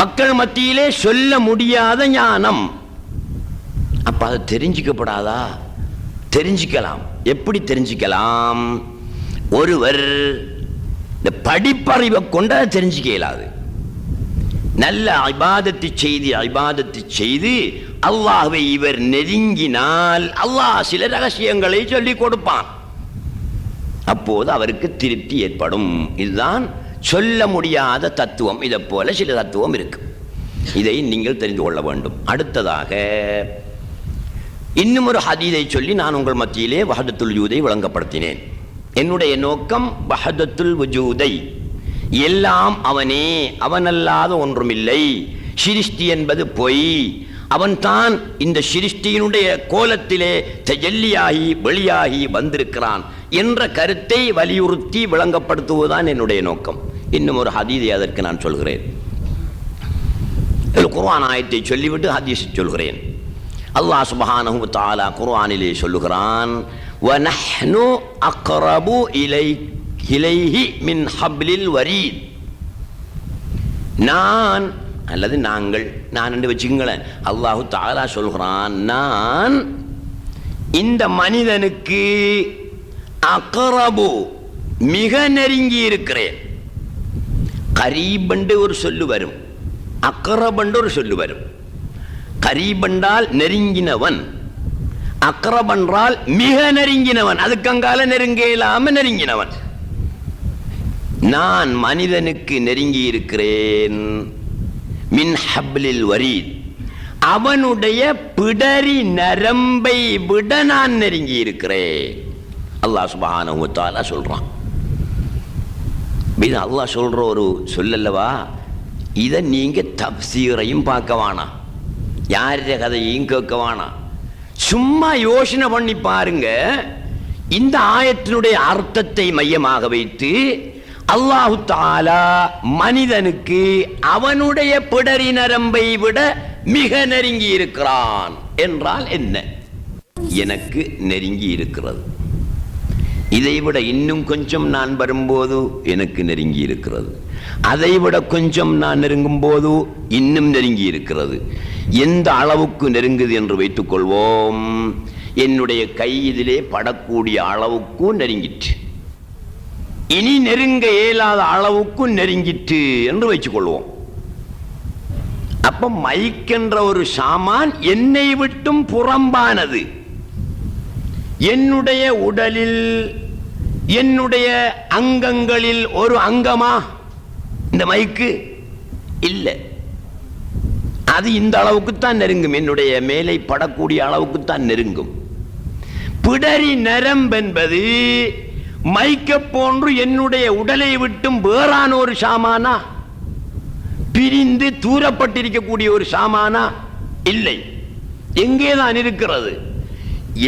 A: மக்கள் மத்தியிலே சொல்ல முடியாத ஞானம். அப்ப அது தெரிஞ்சிக்கப்படாதா? தெரிஞ்சிக்கலாம். எப்படி தெரிஞ்சிக்கலாம்? ஒருவர் இந்த படிப்பறிவை கொண்டு அதை தெரிஞ்சிக்க இயலாது. நல்ல இபாதத்து செய்து அல்லாஹ்வை இவர் நெருங்கினால் அல்லாஹ் சில ரகசியங்களை சொல்லிக் கொடுப்பான். அப்போது அவருக்கு திருப்தி ஏற்படும். இதுதான் சொல்ல முடியாத தத்துவம். இதை போல சில தத்துவம் இருக்கு. இதை நீங்கள் தெரிந்து கொள்ள வேண்டும். அடுத்ததாக இன்னும் ஒரு ஹதீஸை சொல்லி நான் உங்கள் மத்தியிலே வஹதத்துல் வஜூதை விளங்கப்படுத்தினேன். என்னுடைய நோக்கம் வஹதத்துல் வஜூதை, எல்லாம் அவனே, அவனல்லாத ஒன்றுமில்லை, சிருஷ்டி என்பது பொய், அவன்தான் இந்த சிருஷ்டியினுடைய கோலத்திலே தஜல்லியாகி வெளியாகி வந்திருக்கிறான் என்ற கருத்தை வலியுறுத்தி விளங்கப்படுத்துவதுதான் என்னுடைய நோக்கம். இன்னும் ஒரு ஹதீஸை அதற்கு நான் சொல்கிறேன். குர்ஆன் ஆயத்தை சொல்லிவிட்டு ஹதீஸை சொல்கிறேன். அல்லாஹ் சுப்ஹானஹு வ தஆலா குர்ஆனிலே சொல்லுகிறான், வநஹ்னு அக்ரபு இலைஹி மின் ஹப்லில் வரீத். நான் அல்லது நாங்கள், நான் என்று வச்சுக்கங்களேன். அல்லாஹு தஆலா சொல்கிறான், நான் இந்த மனிதனுக்கு அக்ரபு மிக நெருங்கி இருக்கிறேன். கரீபண்டு ஒரு சொல்லு வரும், அக்ரபண்டு ஒரு சொல்லு வரும். கரீபண்டால் நெருங்கினவன், அக்ரபன்றால் மிக நெருங்கினவன், அதுக்கங்கால நெருங்க இல்லாம நெருங்கினவன். நான் மனிதனுக்கு நெருங்கி இருக்கிறேன் மின் ஹப்லில் வரீத், அவனுடைய பிடரி நரம்பை விட நான் நெருங்கி இருக்கிறேன். அல்லாஹ் சுப்ஹானஹு வ தஆலா சொல்றான். இது அல்லாஹ் சொல்ற ஒரு சொல்லல்லவா. இதை நீங்க தஃசீரையும் பார்க்க வேணாம், யாருடைய கதையையும் கேட்க வேணாம். சும்மா யோசனை பண்ணி பாருங்க. இந்த ஆயத்தினுடைய அர்த்தத்தை மையமாக வைத்து அல்லாஹு தஆலா மனிதனுக்கு அவனுடைய பிடரி நரம்பை விட மிக நெருங்கி இருக்கிறான் என்றால் என்ன? எனக்கு நெருங்கி இருக்கிறது, இதைவிட இன்னும் கொஞ்சம் நான் வரும்போது எனக்கு நெருங்கி இருக்கிறது, அதைவிட கொஞ்சம் நான் நெருங்கும் போது இன்னும் நெருங்கி இருக்கிறது. எந்த அளவுக்கு நெருங்குது என்று வைத்துக் கொள்வோம், என்னுடைய கை இதிலே படக்கூடிய அளவுக்கு நெருங்கிற்று, இனி நெருங்க இயலாத அளவுக்கு நெருங்கிற்று என்று வைத்துக் கொள்வோம். அப்ப மைக்கென்ற ஒரு சாமான் என்னை விட்டும் புறம்பானது. என்னுடைய உடலில் என்னுடைய அங்கங்களில் ஒரு அங்கமா இந்த மைக்கு? இல்லை. அது இந்த அளவுக்குத்தான் நெருங்கும், என்னுடைய மேலே படக்கூடிய அளவுக்குத்தான் நெருங்கும். பிடரி நரம்பு என்பது மைக்க போன்று என்னுடைய உடலை விட்டும் வேறான ஒரு சாமானா? பிரிந்து தூரப்பட்டிருக்கக்கூடிய ஒரு சாமானா? இல்லை. எங்கேதான் இருக்கிறது?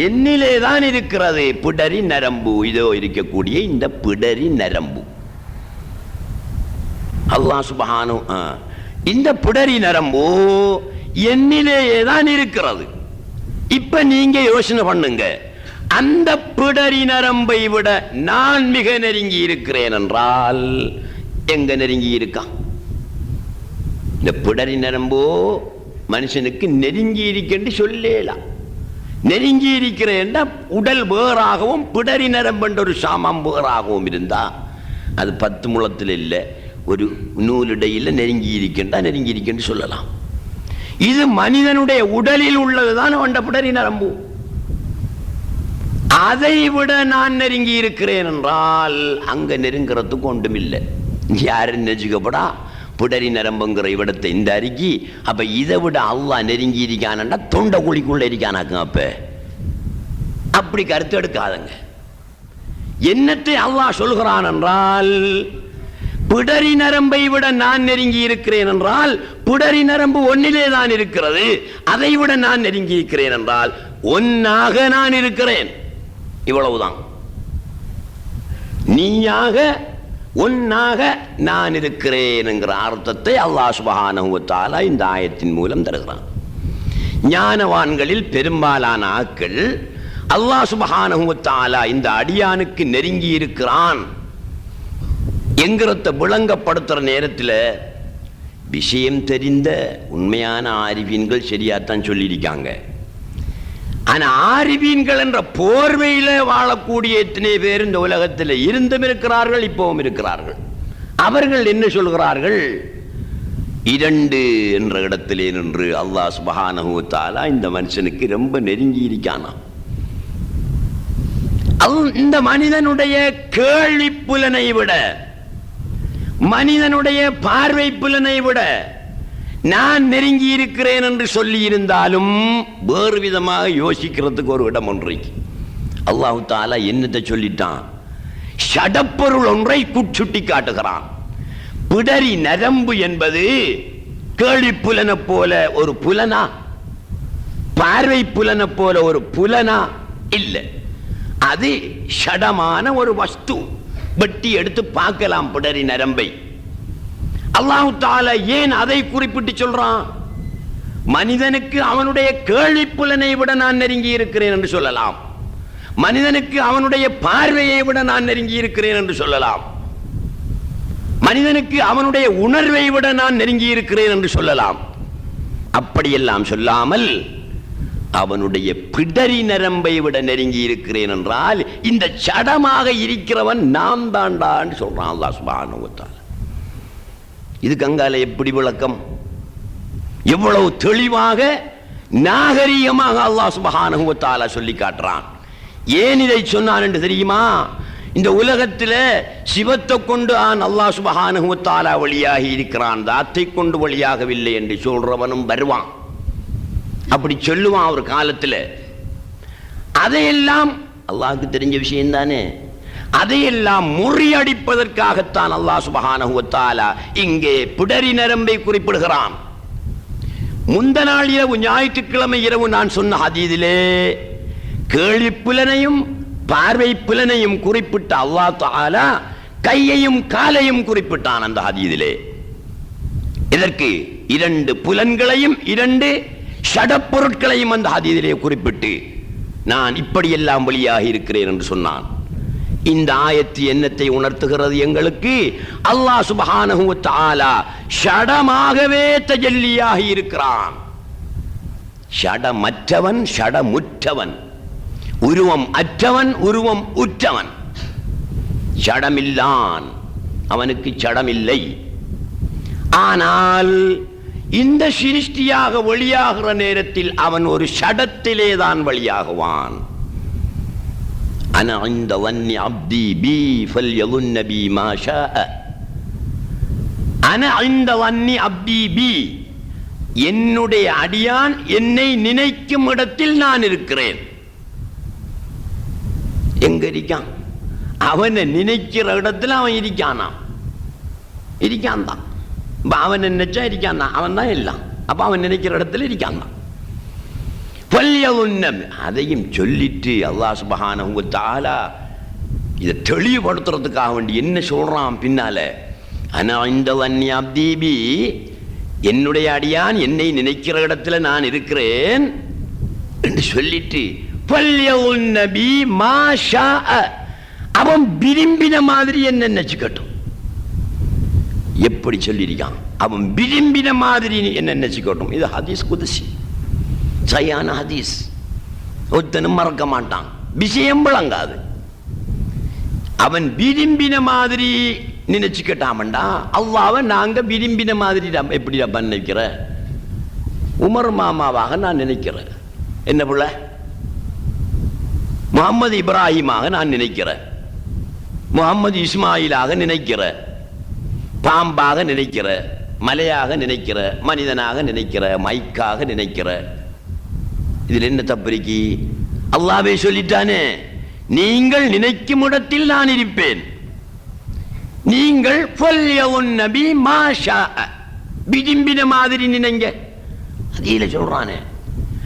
A: என்னிலே தான் இருக்கிறது பிடரி நரம்பு. இதோ இருக்கக்கூடிய இந்த பிடரி நரம்பு அல்லாஹ் சுப்ஹானஹு இந்த பிடரி நரம்பு என்னிலேயே தான் இருக்கிறது. இப்ப நீங்க யோசனை பண்ணுங்க, அந்த பிடரி நரம்பை விட நான் மிக நெருங்கி இருக்கிறேன் என்றால் எங்க நெருங்கி இருக்கான்? இந்த பிடரி நரம்போ மனுஷனுக்கு நெருங்கி இருக்கென்று சொல்லலாம். நெருங்கி இருக்கிறேன் உடல் வேறாகவும் பிடரி நரம்பு என்ற ஒரு சாமான் வேறாகவும் இருந்தா அது 10 முழத்தில் இல்லை, ஒரு நூலிடையில் நெருங்கி இருக்கின்றா நெருங்கி இருக்கென்று சொல்லலாம். இது மனிதனுடைய உடலில் உள்ளதுதான் அவன் பிடரி நரம்பு. அதை விட நான் நெருங்கி இருக்கிறேன் என்றால் அங்க நெருங்கிறதுக்கு ஒன்றும் இல்லை. யாரும் நெஞ்சுக்கப்படா பிடரி நரம்புங்கிற இவிடத்தை இந்த அறிக்கை. அப்ப இதை விட அல்லாஹ் நெருங்கி இருக்கானா தொண்டை குழிக்குள்ள இருக்கானாக்கும். அப்ப அப்படி கருத்து எடுக்காதங்க. என்னத்தை அல்லாஹ் சொல்கிறான் என்றால், பிடரி நரம்பை விட நான் நெருங்கி இருக்கிறேன் என்றால் பிடரி நரம்பு ஒன்னிலே தான் இருக்கிறது, அதை விட நான் நெருங்கி இருக்கிறேன் என்றால் ஒன்னாக நான் இருக்கிறேன். இவ்வளவுதான். நீயாக ஒன்னாக நான் இருக்கிறேன் என்கிற அர்த்தத்தை அல்லாஹ் சுப்ஹானஹு வ தஆலா இந்த ஆயத்தின் மூலம் தருகிறான். ஞானவான்களில் பெரும்பாலான ஆட்கள் அல்லாஹ் சுப்ஹானஹு வ தஆலா இந்த அடியானுக்கு நெருங்கி இருக்கிறான் என்கிறத விளங்கப்படுத்துற நேரத்தில் விஷயம் தெரிந்த உண்மையான ஆரிஃபீன்கள் சரியாத்தான் சொல்லியிருக்காங்க. ஆனா ஆரிஃபீன்கள் என்ற போர்வையில வாழக்கூடிய எத்தனை பேர் இந்த உலகத்தில் இருந்தும் இருக்கிறார்கள், இப்பவும் இருக்கிறார்கள். அவர்கள் என்ன சொல்கிறார்கள்? 2 என்ற இடத்திலே நின்று அல்லாஹ் சுப்ஹானஹு வ தஆலா இந்த மனுஷனுக்கு ரொம்ப நெருங்கி இருக்கானா. இந்த மனிதனுடைய கேள்வி புலனை விட, மனிதனுடைய பார்வை புலனை விட நான் நெருங்கி இருக்கிறேன் என்று சொல்லி இருந்தாலும் வேறு விதமாக யோசிக்கிறதுக்கு ஒரு இடம் ஒன்றை அல்லாஹ் தஆலா என்னத்தை சொல்லிட்டான்? ஷடப்பொருள் ஒன்றை குச்சுட்டி காட்டுகிறான். பிடரி நரம்பு என்பது கேள்வி புலனை போல ஒரு புலனா? பார்வை புலனை போல ஒரு புலனா? இல்லை. அது ஷடமான ஒரு வஸ்து. வெட்டி எடுத்து பார்க்கலாம் பிடரி நரம்பை. அல்லாஹ் தஆலா ஏன் அதை குறிப்பிட்டு சொல்றான்? மனிதனுக்கு அவனுடைய கேள்வி புலனை விட நான் நெருங்கி இருக்கிறேன் என்று சொல்லலாம், மனிதனுக்கு அவனுடைய பார்வையை விட நான் நெருங்கி இருக்கிறேன் என்று சொல்லலாம், மனிதனுக்கு அவனுடைய உணர்வை விட நான் நெருங்கி இருக்கிறேன் என்று சொல்லலாம். அப்படியெல்லாம் சொல்லாமல் அவனுடைய பிடரி நரம்பை விட நெருங்கி இருக்கிறேன் என்றால் இந்த சடமாக இருக்கிறவன் நாம் தாண்டான்னு சொல்றான் அல்லாஹ் சுப்ஹானஹு வ தஆலா. இதுக்கு அங்கால எப்படி விளக்கம்? எவ்வளவு தெளிவாக நாகரீகமாக அல்லாஹ் சுப்ஹானஹு வ தஆலா சொல்லி காட்டுறான். ஏன் இதை சொன்னான் என்று தெரியுமா? இந்த உலகத்தில் சிவத்தை கொண்டு அல்லாஹ் சுப்ஹானஹு வ தஆலா வழியாகி இருக்கிறான், தாத்தை கொண்டு வழியாகவில்லை என்று சொல்றவனும் வருவான். அப்படி சொல்லுவான் ஒரு காலத்தில். அதையெல்லாம் அல்லாஹ்வுக்கு தெரிஞ்ச விஷயம் தானே. அதையெல்லாம் முறியடிப்பதற்காகத்தான் அல்லாஹ் சுப்ஹானஹு வ தஆலா இங்கே பிடரி நரம்பை குறிப்பிடுகிறான். முந்த நாள் இரவு, ஞாயிற்றுக்கிழமை இரவு நான் சொன்ன ஹதீஸிலே கேள்வி புலனையும் பார்வை புலனையும் குறிப்பிட்ட அல்லாஹ் தஆலா கையையும் காலையும் குறிப்பிட்டான் அந்த ஹதீஸிலே. இதற்கு 2 புலன்களையும் 2 ஷடப்பொருட்களையும் அந்த ஹதீஸிலே குறிப்பிட்டு நான் இப்படியெல்லாம் வெளியாகி இருக்கிறேன் என்று சொன்னான். இந்த ஆயத்து என்னத்தை உணர்த்துகிறது எங்களுக்கு? அல்லாஹ் சுப்ஹானஹு வ தஆலா ஷடமாகவே தஜல்லியாகி இருக்கிறான். ஷடமற்றவன், ஷடமுற்றவன், உருவம் அற்றவன், உருவம் உற்றவன். ஷடமில்லான், அவனுக்கு ஷடமில்லை. ஆனால் இந்த சிருஷ்டியாக வெளியாகிற நேரத்தில் அவன் ஒரு ஷடத்திலே தான் வெளியாகுவான். அன இன்த வன்னி அப்தி பி ஃபல்யظن பி மா ஷாஅ. அன இன்த வன்னி அப்தி பி, என்னுடைய அடியான் என்னை நினைக்கும் இடத்தில் நான் இருக்கிறேன். எங்க இருக்கான்? அவனை நினைக்கிற இடத்துல அவன் இருக்கானா? இருக்கான் தான். அவன் நினைச்சா இருக்கான் தான், அவன் தான் எல்லாம். அப்ப அவன் நினைக்கிற இடத்துல இருக்கான் தான். அதையும் சொல்லிட்டு அல்லாஹ் சுப்ஹானஹு வ தஆலா இதை தெளிவுபடுத்துறதுக்காக வேண்டி என்ன சொல்றான் பின்னால? அன இன்த வன்னி அப்தி பி, என்னுடைய அடியான் என்னை நினைக்கிற இடத்துல நான் இருக்கிறேன் என்று சொல்லிட்டு பல்யவுன்னபி மாஷா, அவன் விரும்பின மாதிரி என்ன நினைச்சுக்கட்டும். எப்படி சொல்லியிருக்கான்? அவன் விரும்பின மாதிரி என்ன நினைச்சுக்கட்டும். இது ஹதீஸ் குதுசி, சரியான ஹதீஸ். ஒருத்தனும் மறக்க மாட்டான், விஷயம் விளங்காது. அவன் விரும்பின மாதிரி நினைச்சுக்கிட்டாமண்டா அல்லாஹ்வை நாங்க விரும்பின மாதிரி எப்படி நினைக்கிற? உமர் மாமாவாக நான் நினைக்கிறேன். என்ன புள்ள? முகமது இப்ராஹிமாக நான் நினைக்கிறேன். முகமது இஸ்மாயிலாக நினைக்கிற, பாம்பாக நினைக்கிற, மலையாக நினைக்கிற, மனிதனாக நினைக்கிற, மைக்காக நினைக்கிற. இதில் என்ன தப்பு? அல்லாஹ்வே சொல்லிட்டானே, நீங்கள் நினைக்கும் இடத்தில் நான் இருப்பேன். நீங்கள் ஃபல்யவுன்னபி மா ஷாஅ, விரும்பின மாதிரி நினைங்க. அதில சொல்றானே.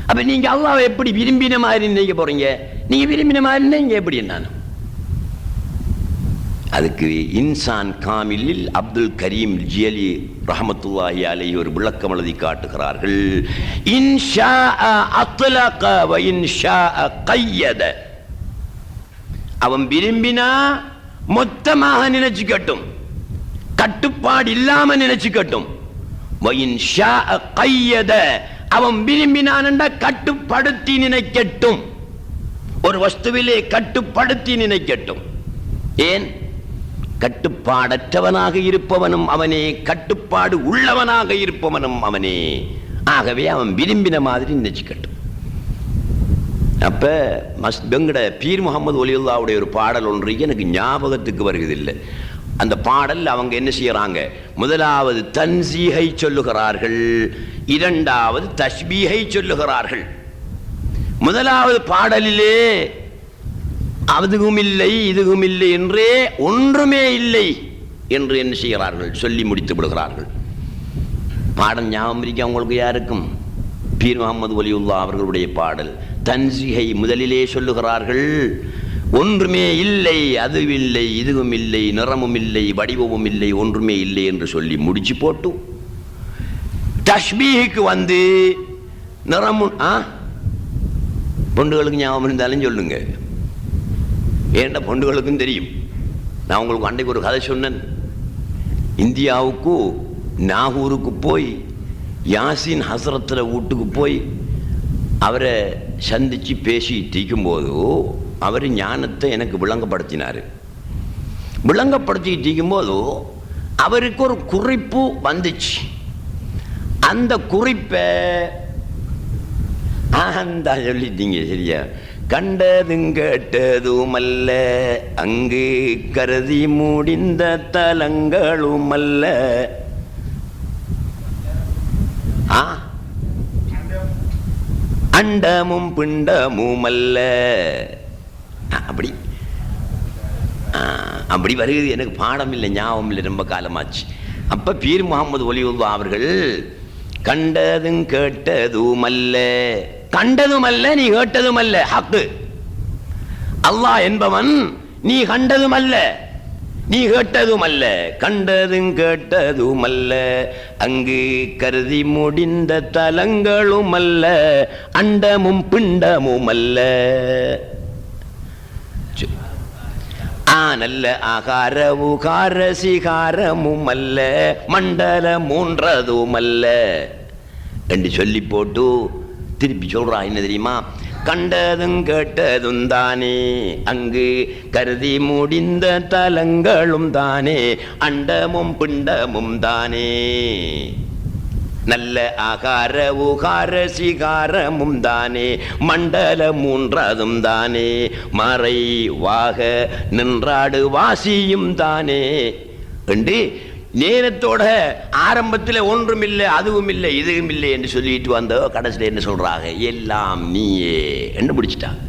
A: அப்ப நீங்க அல்லாஹ்வை எப்படி விரும்பின மாதிரி நினைக்க போறீங்க? நீங்க விரும்பின மாதிரி நினைங்க எப்படி? என்ன அதுக்கு இன்சான் காமிலில் அப்துல் கரீம் ஜியலி ரஹமத்துல்லாஹி அலைஹி ஒரு விளக்கம் எழுதி காட்டுகிறார்கள். இன்ஷா அத்லக வ இன்ஷா கையத. அவன் விரும்பினா மொத்தமாக நினைச்சுக்கட்டும், கட்டுப்பாடு இல்லாம நினைச்சுக்கட்டும். வ இன்ஷா கையத, அவன் விரும்பினான் கட்டுப்படுத்தி நினைக்கட்டும். ஒரு வஸ்துவிலே கட்டுப்படுத்தி நினைக்கட்டும். ஏன்? கட்டுப்பாடற்றவனாக இருப்பவனும் அவனே, கட்டுப்பாடு உள்ளவனாக இருப்பவனும் அவனே. ஆகவே அவன் விரும்பின மாதிரி நினைச்சுக்கட்டும். அப்ப வெங்கட பீர் முகமது ஒலியுல்லாவுடைய ஒரு பாடல் ஒன்று எனக்கு ஞாபகத்துக்கு வருவதில்லை. அந்த பாடல் அவங்க என்ன செய்யறாங்க? முதலாவது தன்சீஹை சொல்லுகிறார்கள், இரண்டாவது தஸ்பீஹை சொல்லுகிறார்கள். முதலாவது பாடலிலே அதுவும் இல்லை இதுவும் இல்லை என்றே, ஒன்றுமே இல்லை என்று என்ன செய்கிறார்கள்? சொல்லி முடித்து விடுகிறார்கள். பாடல் ஞாபகம் இருக்க உங்களுக்கு யாருக்கும்? பீர் முகமது ஒலியுல்லா அவர்களுடைய பாடல் தன்சீஹை முதலிலே சொல்லுகிறார்கள், ஒன்றுமே இல்லை, அதுவும் இல்லை, இதுவும் இல்லை, நிறமும் இல்லை, வடிவமும் இல்லை, ஒன்றுமே இல்லை என்று சொல்லி முடிச்சு போட்டு தஸ்பீஹுக்கு வந்து நிறமும் பொண்டுகளுக்கு ஞாபகம் இருந்தாலும் சொல்லுங்க, ஏன்டா பொண்டுகளுக்கும் தெரியும். நான் உங்களுக்கு அன்றைக்கு ஒரு கதை சொன்னேன். இந்தியாவுக்கு நாகூருக்கு போய் யாசின் ஹசரத்தில் வீட்டுக்கு போய் அவரை சந்தித்து பேசிட்டு இருக்கும்போது அவர் ஞானத்தை எனக்கு விளங்கப்படுத்தினார். விளங்கப்படுத்திட்டு இருக்கும்போது அவருக்கு ஒரு குறிப்பு வந்துச்சு. அந்த குறிப்பை அந்த சொல்லிட்டீங்க சரியா? கண்டதும் கேட்டதும் அல்ல, அங்கு கருதி முடிந்த தலங்களும் அல்ல. அண்டமும் பிண்டமும் அல்ல. அப்படி அப்படி வருகிறது. எனக்கு பாடம் இல்லை, ஞாபகம் இல்லை, ரொம்ப காலமாச்சு. அப்ப பீர் முகமது ஒலியுல்லா அவர்கள் கண்டதும் கேட்டதும் அல்ல, கண்டதும் அல்ல, நீ கேட்டதும் அல்ல, ஹக்கு. அல்லாஹ் என்பவன் நீ கண்டதும் அல்ல, நீ கேட்டதும் அல்ல, கண்டதும் கேட்டதும் அல்ல, அங்கு கருதி முடிந்த தலங்களும் அல்ல, அண்டமும் பிண்டமும் அல்ல. நல்ல ஆகார உகார சிகாரமும் அல்ல, மண்டல மூன்றதும் அல்ல என்று சொல்லி போட்டு திருப்பி சொல்றா. என்ன தெரியுமா? கண்டதும் கேட்டதும் தானே, அங்கு கருதி முடிந்த தலங்களும் தானே, அண்டமும் பிண்டமும் தானே. நல்ல ஆகார உகார சிகாரமும் தானே, மண்டல மூன்றதும் தானே, மறைவாக நின்றாடு வாசியும் தானே என்று நேரத்தோட ஆரம்பத்தில் ஒன்றும் இல்லை, அதுவும் இல்லை, இதுவும் இல்லை என்று சொல்லிட்டு வந்த கடைசியில் என்ன சொல்றாங்க? எல்லாம் நீயே என்று பிடிச்சிட்டாங்க.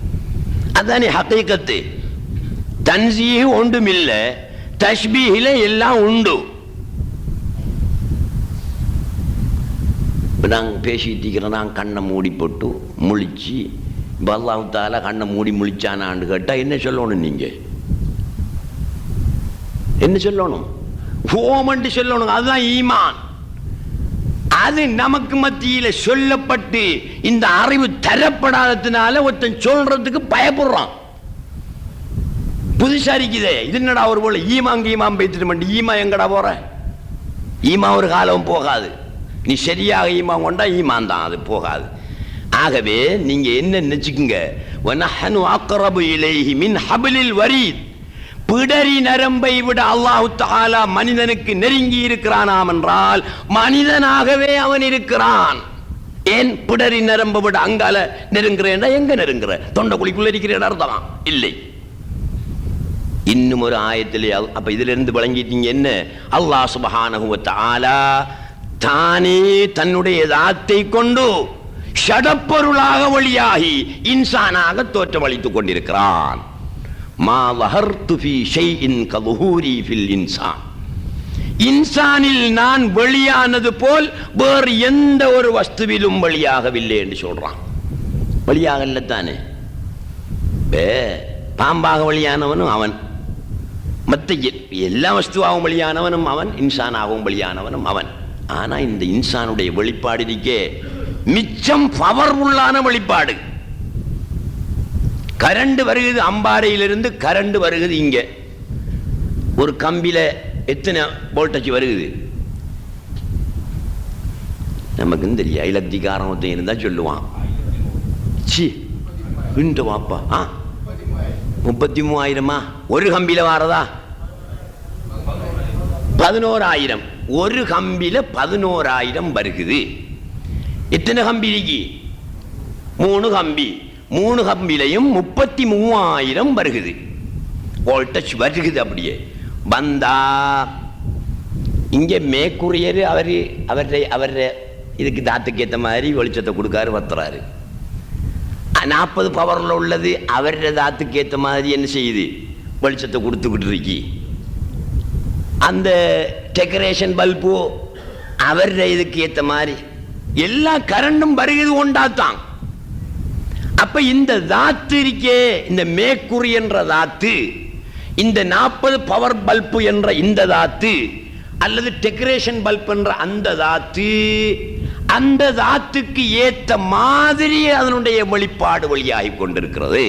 A: அதானே ஹகீகத்து. தன்சீஹ் ஒன்றும் இல்லை, தஷ்பீஹில எல்லாம் உண்டு. இப்போ நாங்கள் பேசிட்டு இருக்கிறோம், நாங்கள் கண்ணை மூடி போட்டு முழிச்சு, இப்போ அல்லாஹ் தஆலா கண்ணை மூடி முழிச்சானான்னு கேட்டால் என்ன சொல்லணும்? நீங்கள் என்ன சொல்லணும்? ஓமண்டு சொல்லணும். அதுதான் ஈமான். அது நமக்கு மத்தியில் சொல்லப்பட்டு இந்த அறிவு தரப்படாததுனால ஒருத்தன் சொல்றதுக்கு பயப்படுறான். புதுசா இருக்குதே, இது என்னடா ஒரு போல ஈமாம் பேசிட்டு ஈமா எங்கடா போற? ஈமா ஒரு காலம் போகாது. நீ சரியாக ஈமான் கொண்டா ஈமான் தான், அது போகாது. ஆகவே நீங்க என்ன நினைச்சுக்குங்க, வனஹனு அக்ரபு இலைஹி மின் ஹப்லில் வரீத். பிடரி நரம்பை விட அல்லாஹ் தஆலா மனிதனுக்கு நெருங்கி இருக்கிறானாம் என்றால் மனிதனாகவே அவன் இருக்கிறான். ஏன் பிடரி நரம்பை விட அங்கால நெருங்குறேன்னா எங்க நெருங்குற? தொண்டைக்குழிக்குள்ள இருக்கிற அர்த்தமா? இல்லை. இன்னும் ஒரு ஆயத்திலே அப்ப இதுல இருந்து விளங்கிட்டீங்க என்ன? அல்லாஹ் சுப்ஹானஹு வ தஆலா தானே தன்னுடைய தாத்தை கொண்டு ஷடப்பொருளாக வழியாகி இன்சானாக தோற்றமளித்துக் கொண்டிருக்கிறான். மா வஹர்து ஃபீ ஷைஇன் கதுஹூரி ஃபில் இன்சான். இன்சானில் நான் வெளியானது போல் வேறு எந்த ஒரு வஸ்துவிலும் வெளியாகவில்லை என்று சொல்றான். வெளியாகல தானே. பாம்பாக வெளியானவனும் அவன், மற்ற எல்லா வஸ்துவாகவும் வெளியானவனும் அவன், இன்சானாகவும் வெளியானவனும் அவன். ஆனா இந்த இன்சானுடைய வெளிப்பாடு இருக்கே மிச்சம் பவர்ஃபுல்லான வெளிப்பாடு. கரண்ட் வருகிறது, அம்பாறையிலிருந்து கரண்ட் வருகிறது. இங்க ஒரு கம்பியில எத்தனை வோல்டேஜ் வருகிறது நமக்கு தெரியும். இலத்திகாரம் ஒருத்தன் இருந்தா சொல்லுவான், சி இன்று வாப்பா 33,000 ஒரு கம்பியில வாரதா? 11,000. ஒரு கம்பியில 11,000 வருகிறது. எத்தனை கம்பி இருக்கு? 3 கம்பி. 3 கம்பிலையும் 33,000 வருகிறது. வோல்டேஜ் வருகிறது. அப்படியே வந்தா இங்க மேற்கூறியர் அவருடைய இதுக்கு தாத்துக்கு ஏற்ற மாதிரி வெளிச்சத்தை கொடுக்காரு, வத்துறாரு. 40 பவர்ல உள்ளது அவருடைய தாத்துக்கு ஏற்ற மாதிரி என்ன செய்யுது? வெளிச்சத்தை கொடுத்துக்கிட்டு இருக்கி. அந்த டெக்கரேஷன் பல்பு அவருடைய இதுக்கு ஏற்ற மாதிரி எல்லா கரண்டும் வருகிறது ஒண்டாத்தான். அப்ப இந்த தாத்து இருக்கே, இந்த மேற்கூறி என்ற தாத்து, இந்த 40 பவர் பல்பு என்ற இந்த தாத்து, அல்லது டெக்கரேஷன் பல்ப் என்ற அந்த தாத்து, அந்த தாத்துக்கு ஏற்ற மாதிரி அதனுடைய வெளிப்பாடு வழியாகி கொண்டிருக்கிறது.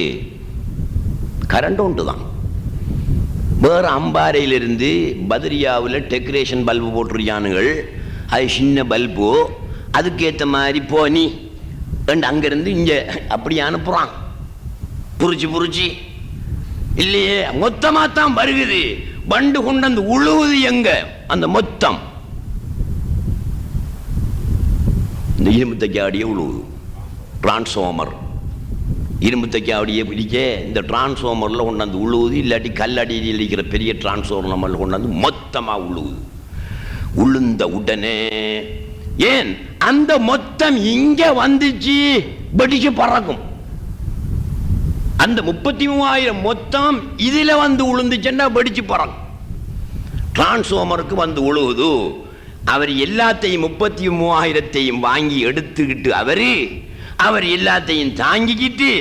A: கரண்ட் ஒன்றுதான். வேற அம்பாறையிலிருந்து பத்ரியாவில் டெக்கரேஷன் பல்பு போட்டிருக்கானுங்கள். அது சின்ன பல்பு, அதுக்கேற்ற மாதிரி போனி அங்கிருந்து இங்க அப்படி அனுப்புறான். புரிச்சு இல்லையே, மொத்தமா தான் வருகுது. வண்டு கொண்டு அந்த உழுவுது எங்க? அந்த மொத்தம் இந்த இரும்பு தைக்காடியே உழுவுது. டிரான்ஸ்ஃபார்மர் இரும்பு தைக்காடியே பிடிக்க இந்த டிரான்ஸ்ஃபார்மர்ல கொண்டாந்து உழுவுது. இல்லாட்டி கல்லடியில் இருக்கிற பெரிய டிரான்ஸ்ஃபார்மர் கொண்டாந்து மொத்தமா உழுவுது. உளுந்த உடனே ஏன் அந்த மொத்தம் இங்க வந்துச்சு, வெடிச்சு பறக்கும். அந்த 33,000 மொத்தம் இதுல வந்து உளுந்துச்சுன்னா வெடிச்சு பறக்கும். டிரான்ஸ்ஃபார்மருக்கு வந்து உழுவுது. அவர் எல்லாத்தையும் 33,000 வாங்கி எடுத்துக்கிட்டு அவர் எல்லாத்தையும் தாங்கிக்கிட்டு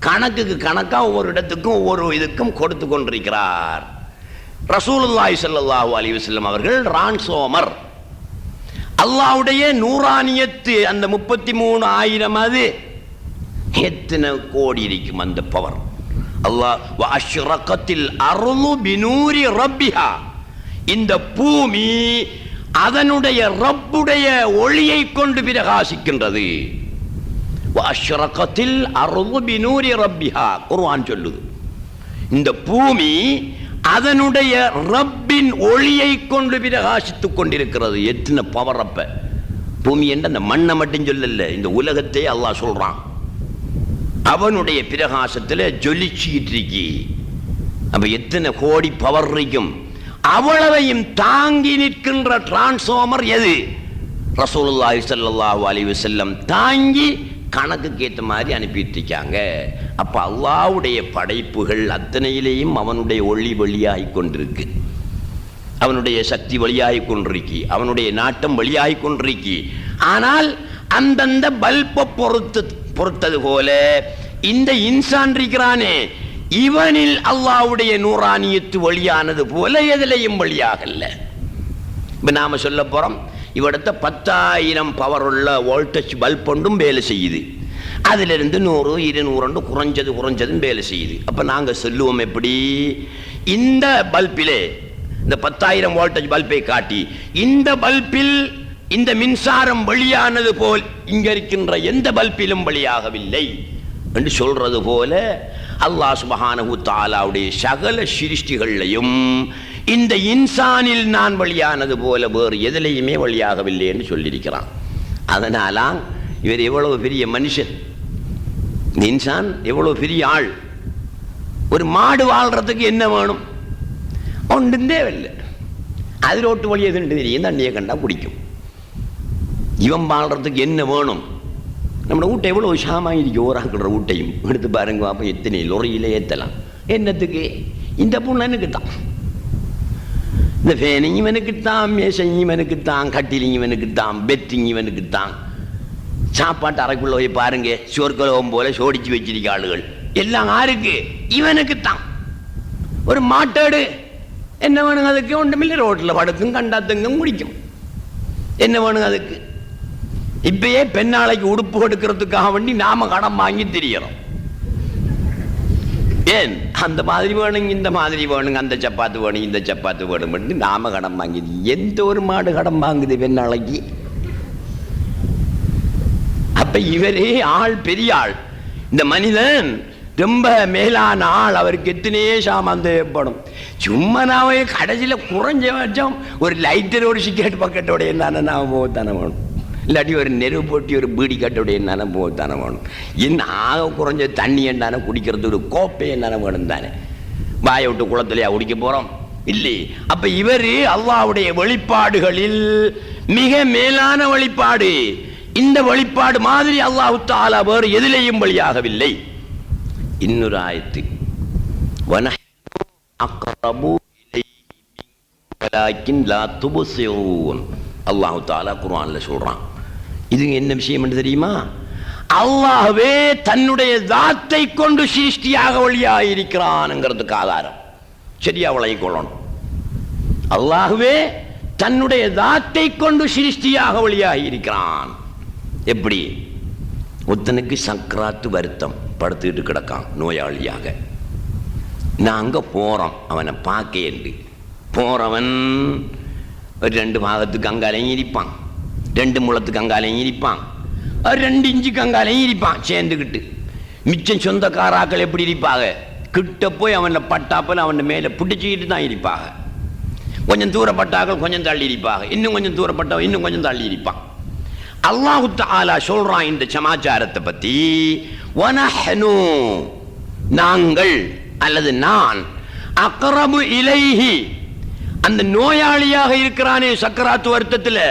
A: கணக்குக்கு கணக்கா ஒவ்வொரு இடத்துக்கும் ஒவ்வொரு இதுக்கும் கொடுத்து கொண்டிருக்கிறார். ரசூலுல்லாஹி ஸல்லல்லாஹு அலைஹி வஸல்லம் அவர்கள் ரான்சோமர் அல்லாஹ்வுடைய நூறானியத்து அந்த 33,000 அது எத்தனை கோடி இருக்கும் அந்த பவர். அல்லாஹ் வஅஷ்ரகத்தில் அர்து பினூரி ரப்பிஹா, இந்த பூமி அதனுடைய ரப்புடைய ஒளியை கொண்டு பிரகாசிக்கின்றது. வஅஷ்ரகத்தில் அர்து பினூரி ரப்பிஹா, குர்ஆன் சொல்லுது இந்த பூமி அதனுடைய ரப்பின் ஒளியை கொண்டு பிரகாசித்துக் கொண்டிருக்கிறது. எத்தனை பவர்! அப்ப பூமி என்ற அந்த மண்ணை மட்டும் சொல்லல, இந்த உலகத்தை அல்லாஹ் சொல்றான் அவனுடைய பிரகாசத்தில் ஜொலிச்சுக்கிட்டு இருக்கி. அப்ப எத்தனை கோடி பவர் இருக்கும்! அவ்வளவையும் தாங்கி நிற்கின்ற டிரான்ஸ்ஃபார்மர் எது? ரசூலுல்லாஹி ஸல்லல்லாஹு அலைஹி வஸல்லம் தாங்கி கணக்குக்கு ஏற்ற மாதிரி அனுப்பிட்டு இருக்காங்க. அப்ப அல்லாஹ்வுடைய படைப்புகள் அத்தனையிலேயும் அவனுடைய ஒளி வெளியாகி கொண்டிருக்கு, அவனுடைய சக்தி வெளியாகி கொண்டிருக்கி, அவனுடைய நாட்டம் வெளியாகி கொண்டிருக்கி. ஆனால் அந்தந்த பல்பை பொறுத்தது போல இந்த இன்சான் இருக்கிறானே, இவனில் அல்லாஹ்வுடைய நூறானியத்து வெளியானது போல எதிலையும் வெளியாகல. இப்ப நாம சொல்ல போறோம், இவடத்த 10,000 பவர் உள்ள வோல்டேஜ் பல்ப் ஒன்றும் வேலை செய்யுது, அதிலிருந்து 100, 200 குறைஞ்சதும் வேலை செய்யுது. அப்ப நாங்க சொல்லுவோம் எப்படி? இந்த பல்பிலே இந்த 10,000 வோல்டேஜ் பல்பை காட்டி இந்த பல்பில் இந்த மின்சாரம் வெளியானது போல் இங்க இருக்கின்ற எந்த பல்பிலும் வெளியாகவில்லை என்று சொல்றது போல அல்லாஹ் சுப்ஹானஹு தஆலாவுடைய சகல சிருஷ்டிகளையும் இந்த இன்சானில் நான் வெளியானது போல வேறு எதிலையுமே வெளியாகவில்லை என்று சொல்லியிருக்கிறான். அதனால இவர் எவ்வளவு பெரிய மனுஷன், இன்சான் எவ்வளவு பெரிய ஆள். ஒரு மாடு வாழ்றதுக்கு என்ன வேணும்? ஒன்றும் தேவையில்லை, அது ரோட்டு வழியை திண்டு தெரியும், தண்ணியை கண்டா குடிக்கும். இவன் வாழ்றதுக்கு என்ன வேணும்? நம்ம வீட்டை எவ்வளோ சாமான் இருக்கு, ஓராக்கிற வீட்டையும் எடுத்து பாருங்க. அப்போ எத்தனை லொரியில ஏற்றலாம். என்னத்துக்கு? இந்த புண்ணனுக்குத்தான், இந்த ஃபேனிங் இவனுக்குத்தான், மேசையும் இவனுக்குத்தான், கட்டிலிங் இவனுக்குத்தான், பெட்டிங் இவனுக்குத்தான். சாப்பாட்டு அறைக்குள்ள போய் பாருங்க, சோர்கலோகம் போல சோடிச்சு வச்சிருக்க ஆளுகள் எல்லாம் யாருக்கு? இவனுக்குத்தான். ஒரு மாட்டேடு என்ன வேணுங்க அதுக்கு? ஒன்றுமில்லை, ரோட்டில் படுக்கும், கண்டாத்துங்கும் குடிக்கும். என்ன வேணுங்க அதுக்கு? இப்பயே பெண்ணாளைக்கு உடுப்பு கொடுக்கிறதுக்காக வேண்டி நாம கடன் வாங்கி திரியறோம். ஏன் அந்த மாதிரி வேணுங்க, இந்த மாதிரி வேணுங்க, அந்த சப்பாத்து வேணும், இந்த சப்பாத்து வேணும், நாம கடன் வாங்கிது. எந்த ஒரு மாடு கடன் வாங்குது பெண்ணாளைக்கு? அப்ப இவரே ஆள், பெரிய ஆள். இந்த மனிதன் ரொம்ப மேலான ஆள். அவருக்கு எத்தனையே சாமான் தேவைப்படும். சும்மா நாம கடைசியில் குறைஞ்சபட்சம் ஒரு லைட்டர், ஒரு சிகரெட் பக்கெட்டோட என்னன்னா நாம போகத்தானே வேணும். இல்லாட்டி ஒரு நெருவு போட்டி ஒரு பீடி கட்டோட என்னன்னா போகத்தானே வேணும். என்ன ஆக குறைஞ்ச தண்ணி என்னான குடிக்கிறது, ஒரு கோப்பை என்னென்ன வேணும் தானே. வாயை விட்டு குளத்திலேயா குடிக்க போறோம்? இல்லை. அப்ப இவரு அல்லாஹ்வுடைய வெளிப்பாடுகளில் மிக மேலான வெளிப்பாடு. இந்த வெளிப்பாடு மாதிரி அல்லாஹ் தஆலா வேறு எதிலேயும் வெளியாகவில்லை. இன்னொரு ஆயத்து, வனஹ்னு அக்ரபு இலைஹி மின்கும் வலாக்கின் லா துப்சிரூன். அல்லாஹ் தஆலா குர்ஆன்ல சொல்றான். இது என்ன விஷயம் என்று தெரியுமா? அல்லாஹ்வே தன்னுடைய தாத்தை கொண்டு சிருஷ்டியாக வெளியாக இருக்கிறான்ங்கிறதுக்கு ஆதாரம். சரியா விளங்கிக் கொள்ளணும். அல்லாஹ்வே தன்னுடைய தாத்தை கொண்டு சிருஷ்டியாக வெளியாக இருக்கிறான். எப்படி? ஒருத்தனுக்கு சக்கராத்து வருத்தம், படுத்துக்கிட்டு கிடக்கான் நோயாளியாக. நாங்க போறோம் அவனை பார்க்க. போறவன் ஒரு 2 பாகத்துக்கு அங்காலையும் இருப்பான், 2 முழத்துக்கு அங்காலையும் இருப்பான், ஒரு 2 இன்ச்சுக்கு அங்காலையும் இருப்பான் சேர்ந்துக்கிட்டு. மிச்சம் சொந்தக்காராக்கள் எப்படி இருப்பாங்க? கிட்ட போய் அவனை பட்டாப்பல் அவன் மேலே பிடிச்சிக்கிட்டு தான் இருப்பாங்க. கொஞ்சம் தூரப்பட்டாக்கள் கொஞ்சம் தள்ளி இருப்பாங்க, இன்னும் கொஞ்சம் தூரப்பட்டவன் இன்னும் கொஞ்சம் தள்ளி இருப்பான். அல்லாஹ் தஆலா சொல்றான் இந்த சமாச்சாரத்தை பத்தி, வனஹ்னு நாங்கள் அல்லது நான், அக்ரபு இலைஹி அந்த நோயாளியாக இருக்கிறானே சக்கராத்து வருத்தத்தில்,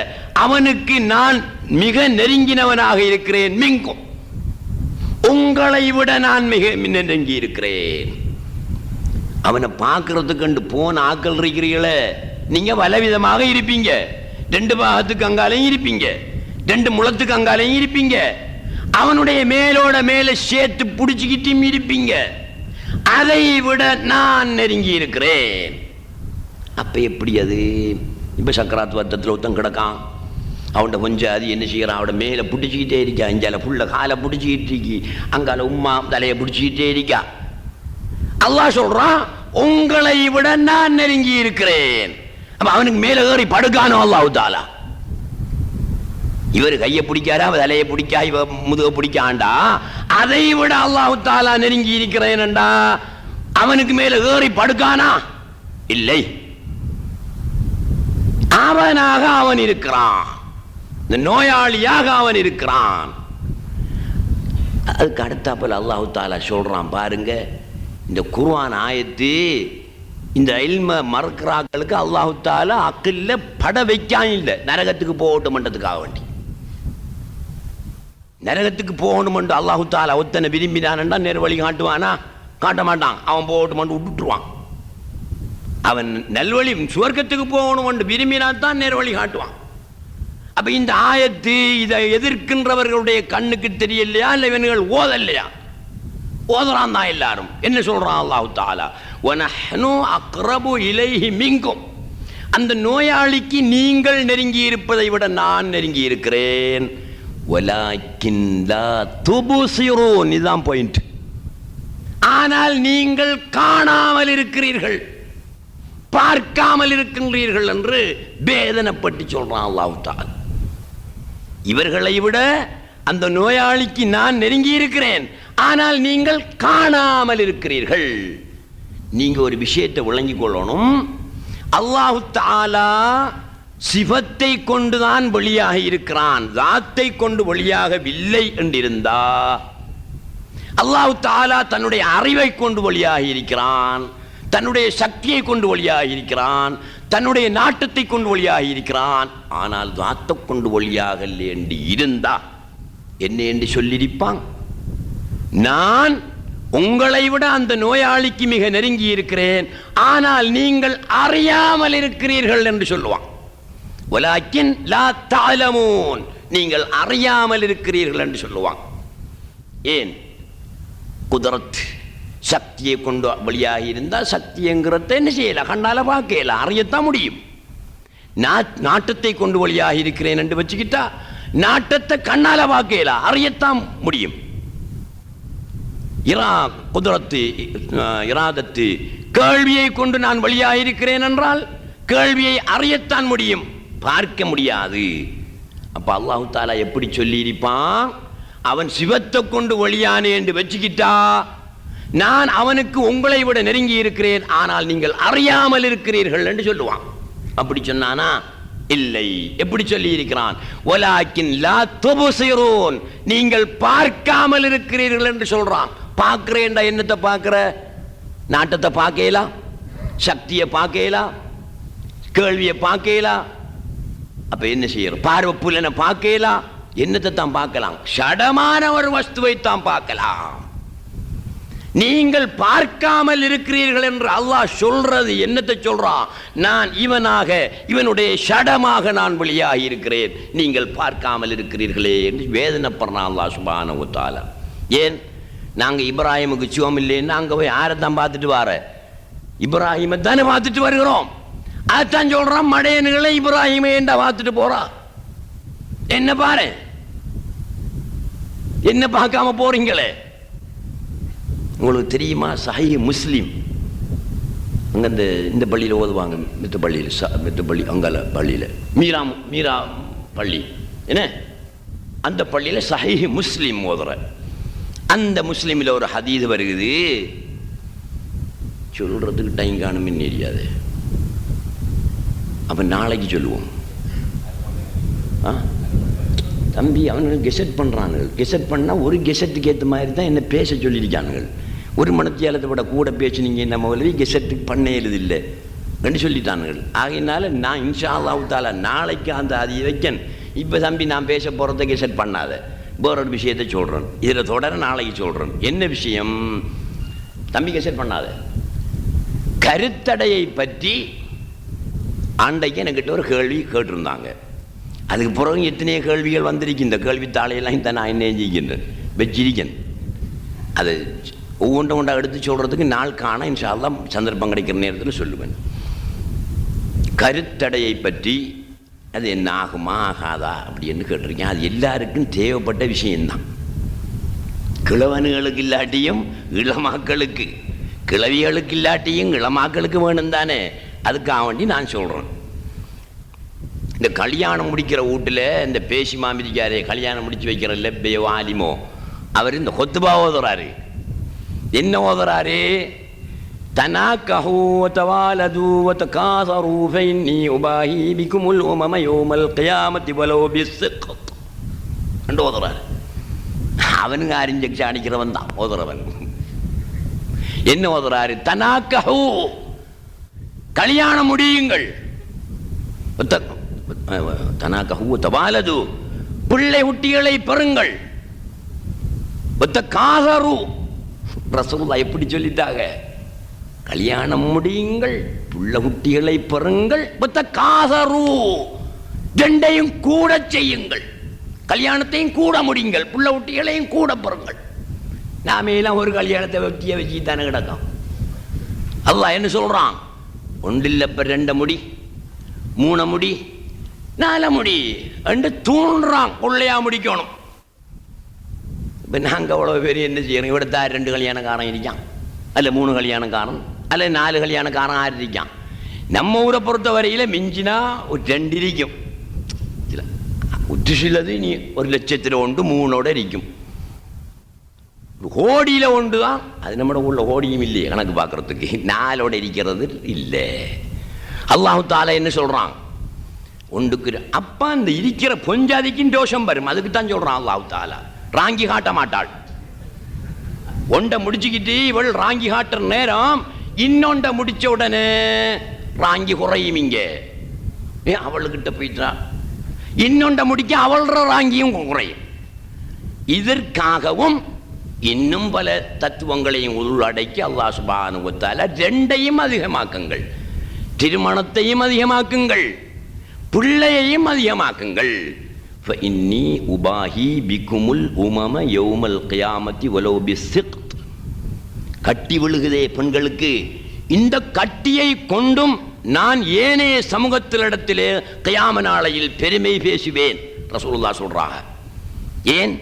A: அவனுக்கு நான் மிக நெருங்கினவனாக இருக்கிறேன். மின்கும் உங்களை விட நான் மிக நெருங்கி இருக்கிறேன். அவனை பார்க்கறதுக்கு போன ஆக்கள் இருக்கிறீங்களே, நீங்க பலவிதமாக இருப்பீங்க. 2 பாகத்துக்கு அங்காலையும் இருப்பீங்க, 2 முழத்துக்கு அங்காலையும் இருப்பீங்க, அவனுடைய மேலோட மேல சேர்த்து பிடிச்சிக்கிட்டும் இருப்பீங்க. அதை விட நான் நெருங்கி இருக்கிறேன். அப்போ எப்படி அது? இப்போ சக்கராத் வர்த்தத்தில் ஒருத்தன் கிடக்கான், அவன்கிட்ட கொஞ்சம் அது என்ன செய்கிறான், அவட மேலே பிடிச்சிக்கிட்டே இருக்கா, இஞ்சால ஃபுல்லாக காலை பிடிச்சிக்கிட்டு இருக்கி, அங்கால உம்மா தலையை பிடிச்சிக்கிட்டே இருக்கா. அல்லாஹ் சொல்கிறான், உங்களை விட நான் நெருங்கி இருக்கிறேன். அப்போ அவனுக்கு மேலே ஏறி படுக்கானோ அல்லாஹ் தாலா. இவர் கையை பிடிக்காரா, தலையை பிடிக்கா, இவ முதுக பிடிக்காண்டா, அதை விட அல்லாஹ் தாலா நெருங்கி இருக்கிறேன்டா. அவனுக்கு மேலே ஏறி படுக்கானா? இல்லை, அவனாக அவன் இருக்கிறான், இந்த நோயாளியாக அவன் இருக்கிறான். அதுக்கு அடுத்தாப்பல் அல்லாஹ் தாலா சொல்றான் பாருங்க, இந்த குர்ஆன் ஆயத்து இந்த இல்ம மறக்கிறாக்களுக்கு அல்லாஹ் தாலா அக்கில்ல பட வைக்கான். இல்லை, நரகத்துக்கு போகட்டும்ன்றதுக்காக வேண்டி, நரகத்துக்கு போகணுமென்று அல்லாஹ் தாலா ஒத்தனை விரும்பினான்டா நேர் வழி காட்டுவானா? காட்ட மாட்டான். அவன் போகட்டுமென்று விட்டுட்டுருவான். அவன் நல்வழி சுவர்க்கத்துக்கு போகணுமென்று விரும்பினான் தான் நேர் வழி காட்டுவான். அப்ப இந்த ஆயத்து இதை எதிர்க்கின்றவர்களுடைய கண்ணுக்கு தெரியலையா, இல்லை இவன்கள் ஓதல்லையா? ஓதுறான் தான் எல்லாரும். என்ன சொல்றான் அல்லாஹ் தஆலா? வனஹ்னு அக்ரபு இலைஹி மின்கும், அந்த நோயாளிக்கு நீங்கள் நெருங்கி இருப்பதை விட நான் நெருங்கி இருக்கிறேன். வலாக்கின் லா துபுசிரூன், இதுதான் பாயிண்ட். ஆனால் நீங்கள் காணாமல் இருக்கிறீர்கள், பார்க்காமல் இருக்கின்றீர்கள் என்று வேதனைப்பட்டு சொல்றான் அல்லாஹ் தஆலா. இவர்களை விட அந்த நோயாளிக்கு நான் நெருங்கி இருக்கிறேன், ஆனால் நீங்கள் காணாமல் இருக்கிறீர்கள். நீங்க ஒரு விஷயத்தை விளங்கிக் கொள்ளணும், அல்லாஹ் தஆலா சிவத்தை கொண்டுதான் வெளியாக இருக்கிறான், தாத்தை கொண்டு வெளியாகவில்லை என்றிருந்தா, அல்லாஹ் தஆலா தன்னுடைய அறிவை கொண்டு வெளியாக இருக்கிறான், தன்னுடைய சக்தியை கொண்டு வழியாக இருக்கிறான், தன்னுடைய நாட்டத்தை கொண்டு வழியாக இருக்கிறான். ஆனால் தாத்தை கொண்டு வழியாக என்று இருந்தா என்ன என்று சொல்லியிருப்பான்? நான் உங்களை விட அந்த நோயாளிக்கு மிக நெருங்கி இருக்கிறேன், ஆனால் நீங்கள் அறியாமல் இருக்கிறீர்கள் என்று சொல்லுவான். வலாக்கின் லா தஅலமூன், நீங்கள் அறியாமல் இருக்கிறீர்கள் என்று சொல்லுவான். ஏன்? குதரத் சக்தியை கொண்டு வழியாக இருந்தால் சக்திங்கிறத என்ன செய்யலாம்? கண்ணால பார்க்கலாம், அறியத்தான் முடியும். நாட்டத்தை கொண்டு வழியாக இருக்கிறேன் என்று வச்சுக்கிட்டா நாட்டத்தை கண்ணால பார்க்கலாம், அறியத்தான் முடியும். குதரத்து இராதத்து, கேள்வியை கொண்டு நான் வழியாக இருக்கிறேன் என்றால் கேள்வியை அறியத்தான் முடியும், பார்க்க முடியாது. அப்ப அல்லாஹ் தஆலா எப்படி சொல்லி இருப்பான்? அவன் சிவத்தை கொண்டு வழியானே என்று வச்சுக்கிட்டா, நான் அவனுக்கு உங்களை விட நெருங்கி இருக்கிறேன், ஆனால் நீங்கள் அறியாமல் இருக்கிறீர்கள் என்று சொல்லுவான். அப்படி சொன்னானா? இல்லை. எப்படி சொல்லி இருக்கிறான்? வலாக்கின் லா துபுசிரூன், நீங்கள் பார்க்காமல் இருக்கிறீர்கள் என்று சொல்றான். பார்க்கிறேன்டா, என்னத்தை பார்க்கிற? நாட்டத்தை பார்க்கலாம், சக்தியை பார்க்கலாம், கேள்வியை பார்க்கலாம். அப்ப என்ன செய்யறோம்? பார்வை புலனை பார்க்கலாம், என்னத்தை தான் பார்க்கலாம்? ஷடமான ஒரு வஸ்துவை தான் பார்க்கலாம். நீங்கள் பார்க்காமல் இருக்கிறீர்கள் என்று அல்லாஹ் சொல்றது என்னத்தை சொல்றான்? நான் இவனாக, இவனுடைய ஷடமாக நான் வெளியாக இருக்கிறேன், நீங்கள் பார்க்காமல் இருக்கிறீர்களே என்று வேதனைப்படுறான் அல்லாஹ் சுப்ஹானஹு வ தஆலா. ஏன்? நாங்க இப்ராஹிமுக்கு சிவம் இல்லைன்னு அங்க போய் யாரை தான் பார்த்துட்டு வர? இப்ராஹிமை தானே பார்த்துட்டு வருகிறோம். அதான் சொல்றான், மடையன்களை இப்ராஹிமை ஏண்டா பார்த்துட்டு போறா? என்ன பாரு, என்ன பார்க்காம போறீங்களே? உங்களுக்கு தெரியுமா? சஹீஹ் முஸ்லிம் அங்கே இந்த பள்ளியில் ஓதுவாங்க, மித்த பள்ளி அங்கால பள்ளியில் மீரா பள்ளி என்ன, அந்த பள்ளியில் சஹீஹ் முஸ்லிம் ஓதுற. அந்த முஸ்லிமில் ஒரு ஹதீஸ் வருகுது, சொல்றதுக்கு டைம் காணுமே தெரியாது. அப்போ நாளைக்கு சொல்லுவோம். தம்பி அவனுக்கு கெசட் பண்ணுறானுங்கள். கெசட் பண்ணால் ஒரு கெசட்டுக்கு ஏற்ற மாதிரி தான் என்ன பேச சொல்லியிருக்கானுங்கள். ஒரு மனத்தியாலத்தை விட கூட பேசுனீங்க நம்ம வழி கெசட்டுக்கு பண்ண எழுதில்லை ரெண்டு சொல்லிட்டானுங்கள். ஆகையினால நான் இன்ஷா அல்லாஹ் தஆலா நாளைக்கு அந்த அது வைக்கன். இப்போ தம்பி நான் பேச போகிறத கெசட் பண்ணாத, வேற ஒரு விஷயத்தை சொல்கிறேன், இதில் தொடர நாளைக்கு சொல்கிறேன். என்ன விஷயம்? தம்பி கெசட் பண்ணாத. கருத்தடையை பற்றி அன்றைக்கு என்கிட்ட ஒரு கேள்வி கேட்டிருந்தாங்க. அதுக்கு பிறகு எத்தனையோ கேள்விகள் வந்திருக்கு. இந்த கேள்வித்தாளையெல்லாம் இந்த நான் என்ன செஞ்சிருக்கின்றேன் வச்சிருக்கேன். அது ஒவ்வொன்றை ஒன்றா எடுத்து சொல்கிறதுக்கு நாள் காண இன்ஷா அல்லாஹ் சந்தர்ப்பம் கிடைக்கிற நேரத்தில் சொல்லுவேன். கருத்தடையை பற்றி அது என்ன ஆகுமா ஆகாதா அப்படின்னு கேட்டிருக்கேன். அது எல்லாருக்கும் தேவைப்பட்ட விஷயம்தான். கிழவனுகளுக்கு இல்லாட்டியும் இளமாக்களுக்கு, கிழவிகளுக்கு இல்லாட்டியும் இளமாக்களுக்கு வேணும் தானே. அதுக்காக வேண்டி நான் சொல்கிறேன். இந்த கல்யாணம் முடிக்கிற வீட்டில் இந்த பேசி மாமிதிக்காரே கல்யாணம் முடிச்சு வைக்கிற லெப்பையோ ஆலிமோ அவர் இந்த கொத்துபா ஓதுறாரு. என்ன ஓதுறாரு? تناكحوا وتوالدوا وتكاثروا فإني أباهي بكم الأمم يوم القيامة ولو بالسقط என்று ஓதுறாரு. அவனுங்க அறிஞ்சு அடிக்கிறவன் தான் ஓதுறவன். என்ன ஓதுறாரு? தனாக்கஹு, கல்யாணம் முடியுங்கள். தனாக்கஹு தவாலது, பிள்ளை குட்டிகளை பெறுங்கள். காசரு, ரசூலுல்லாஹ் எப்படி சொல்லிட்டாங்க? கல்யாணம் முடியுங்கள், புள்ள குட்டிகளை பெறுங்கள். காசரு, ரெண்டையும் கூட செய்யுங்கள். கல்யாணத்தையும் கூட முடியுங்கள், புள்ள குட்டிகளையும் கூட பெறுங்கள். நாமெல்லாம் ஒரு கல்யாணத்தை வெட்டிய வச்சு தானே கிடக்கும். அல்லாஹ் என்ன சொல்றான்? ஒன்றில்லப்ப 2 முடி, 3 முடி, 4 முடி என்று தூண்டுறான். கொள்ளையா முடிக்கணும். இப்போ நாங்கள் அவ்வளோ பேர் என்ன செய்யறோம்? இவிடத்தா 2 கல்யாணக்காரன் இருக்கான், அல்ல 3 கல்யாணக்காரன், அல்ல 4 கல்யாணக்காரன் இருக்கான். நம்ம ஊரை பொறுத்த வரையில் மிஞ்சினா ஒரு 2 இருக்கும். உற்றுசிலது நீ 1,00,000 ஒன்று 3ஓட இருக்கும். கோடியில் ஒன்று தான். அது நம்மளோட உள்ள கோடியும் இல்லையே கணக்கு பார்க்கறதுக்கு. 4ஓட இருக்கிறது இல்லை. அல்லாஹ் தஆலா என்ன சொல்றான்? ஒன்றுக்கு அப்பா அந்த இருக்கிற பொஞ்சாதிக்கும் தோஷம் வரும். அதுக்கு தான் சொல்றான் அல்லாஹ் தஆலா. ராங்கி காட்ட மாட்டாள். ஒன்றை முடிச்சுக்கிட்டு இவள் ராங்கி காட்டுற நேரம் இன்னொன்றை முடிச்ச உடனே ராங்கி குறையும். இங்க அவளுக்கிட்ட போயிட்டா இன்னொன்றை முடிக்க அவளோட ராங்கியும் குறையும். இதற்காகவும் இன்னும் பல தத்துவங்களையும் உள்ளடக்கி அல்லாஹ் சுப்ஹானஹு வ தஆலா 2ஐயும் அதிகமாக்குங்கள். திருமணத்தையும் அதிகமாக்குங்கள், பிள்ளையையும் அதிகமாக்குங்கள். فإني أباهي بكم الأمم يوم القيامة ولو بالسقط. கட்டி விழுகுதே பெண்களுக்கு, இந்த கட்டியை கொண்டும் நான் ஏனைய சமூகத்திலிடத்திலே கியாம நாளையில் பெருமை பேசுவேன் ரசூலுல்லாஹ் சொல்றாங்க. ஏன்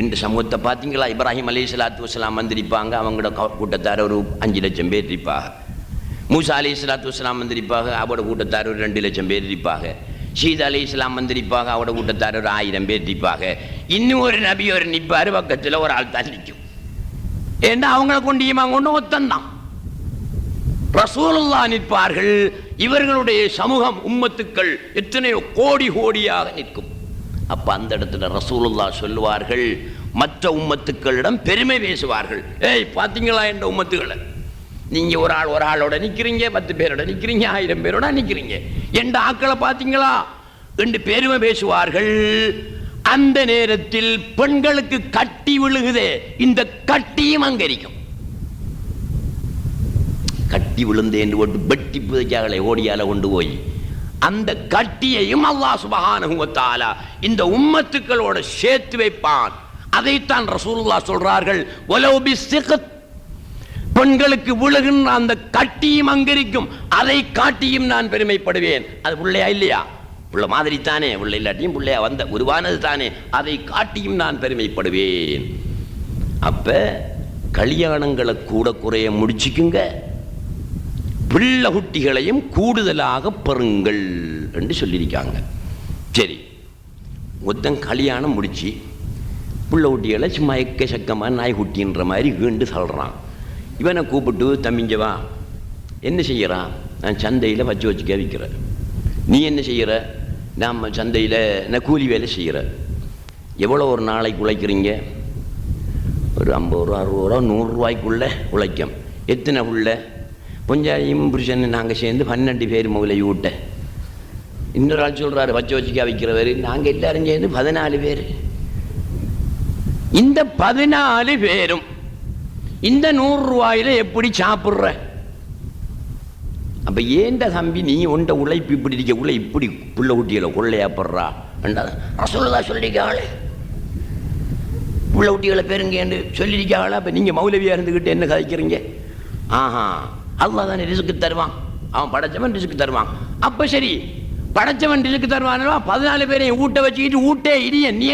A: என்று சமூகத்தை பார்த்தீங்களா? இப்ராஹிம் அலைஹிஸ்ஸலாத்து வஸ்ஸலாம் வந்திருப்பாங்க, அவங்களோட கூட்டத்தார் ஒரு 5 லட்சம் பேர் இருப்பாங்க. மூசா அலைஹிஸ்ஸலாத்து வஸ்ஸலாம் வந்திருப்பாங்க, அவரோட கூட்டத்தார் ஒரு 2 லட்சம் பேர் இருப்பாங்க. சீதா அலைஹிஸ்ஸலாம் வந்திருப்பாங்க, அவரோட கூட்டத்தார் ஒரு 1000 பேர் இருப்பாங்க. இன்னும் ஒரு நபி ஒரு நிற்பார், பக்கத்தில் ஒரு ஆள் தான் நிற்கும். ஏன்னா அவங்கள கொண்டு கொண்டு ஒத்தந்தான் ரசூலுல்லாஹ் நிற்பார்கள். இவர்களுடைய சமூகம் உம்மத்துக்கள் எத்தனையோ கோடி கோடியாக நிற்கும். அப்ப அந்த இடத்துல ரசூலுல்லாஹ் சொல்லுவார்கள், மற்ற உம்மத்துக்களிடம் பெருமை பேசுவார்கள். ஏய் பார்த்தீங்களா என்ற உம்மத்துக்களை, நீங்க ஒரு ஆளோட நிற்கிறீங்க, 10 பேரோட நிற்கிறீங்க, 1000 பேரோட நிற்கிறீங்க, என்ற ஆக்களை பார்த்தீங்களா என்று பெருமை பேசுவார்கள். அந்த நேரத்தில் பெண்களுக்கு கட்டி விழுகுதே, இந்த கட்டியும் அங்கரிக்கும். கட்டி விழுந்தே என்று போட்டு வெட்டி புதைச்சாக்களை ஓடியால கொண்டு போய் அந்த கட்டியையும் அல்லாஹ் சுப்ஹானஹு வ தஆலா இந்த உம்மத்துக்களோட சேர்த்து வைப்பான். அதைத்தான் ரசூலுல்லாஹ் சொல்றார்கள், வலௌ பிஸ்ஸிக்த், பெண்களுக்கு விழுகின்ற அந்த கட்டியும் அங்கரிக்கும், அதை காட்டியும் நான் பெருமைப்படுவேன். அது பிள்ளையா இல்லையா? பிள்ளை மாதிரி தானே, பிள்ளை இல்லாட்டியும் பிள்ளையா வந்த உருவானது தானே, அதை காட்டியும் நான் பெருமைப்படுவேன். அப்ப கல்யாணங்களை கூட குறைய முடிச்சுக்குங்க, பிள்ளை குட்டிகளையும் கூடுதலாக பெறுங்கள் என்று சொல்லியிருக்காங்க. சரி, மொத்தம் கல்யாணம் முடிச்சு பிள்ளை குட்டிகளை சும்மா எக்கச்சக்கமாக நாய்க்குட்டின்ற மாதிரி வீண்டு சொல்கிறான். இவனை கூப்பிட்டு, தம்பிஞ்சவா என்ன செய்கிறான்? நான் சந்தையில் வச்சுக்க விற்கிறேன். நீ என்ன செய்கிற? நாம் சந்தையில் நான் கூலி வேலை செய்கிறேன். எவ்வளோ ஒரு நாளைக்கு உழைக்கிறீங்க? ஒரு 50 ரூபா, 60 ரூபா, 100 ரூபாய்க்குள்ளே உழைக்கும். எத்தனை உள்ள? பொஞ்சாதியும் புருஷன் நாங்கள் சேர்ந்து 12 பேர் முதலை ஊட்ட. இன்னொரு ஆள் சொல்கிறாரு, வச்சுக்க விற்கிறவர், நாங்கள் எல்லாரும் சேர்ந்து 14 பேர். இந்த 14 பேரும் இந்த 100 ரூபாயில எப்படி சாப்பிட்ற? அப்போ ஏண்ட தம்பி நீ உண்ட உழைப்பு இப்படி இருக்க, உள்ள இப்படி புள்ள குட்டிகளை கொள்ளையாப்படுறா? ரசூலுல்லாஹ் சொல்லிக்காளே, புள்ள குட்டிகளை பேருங்கன்னு சொல்லியிருக்காங்களா? அப்போ நீங்கள் மௌலவியாக இருந்துக்கிட்டு என்ன கதைக்கிறீங்க? ஆஹா, அல்லாஹ் தானே ரிஸ்க்கு தருவான், அவன் படைச்சவன் ரிஸ்க்கு தருவான். அப்ப சரி படைச்சவன் ரிசுக்கு தருவானவா 14 பேரையும் ஊட்ட வச்சுக்கிட்டு ஊட்டே இடிய நீ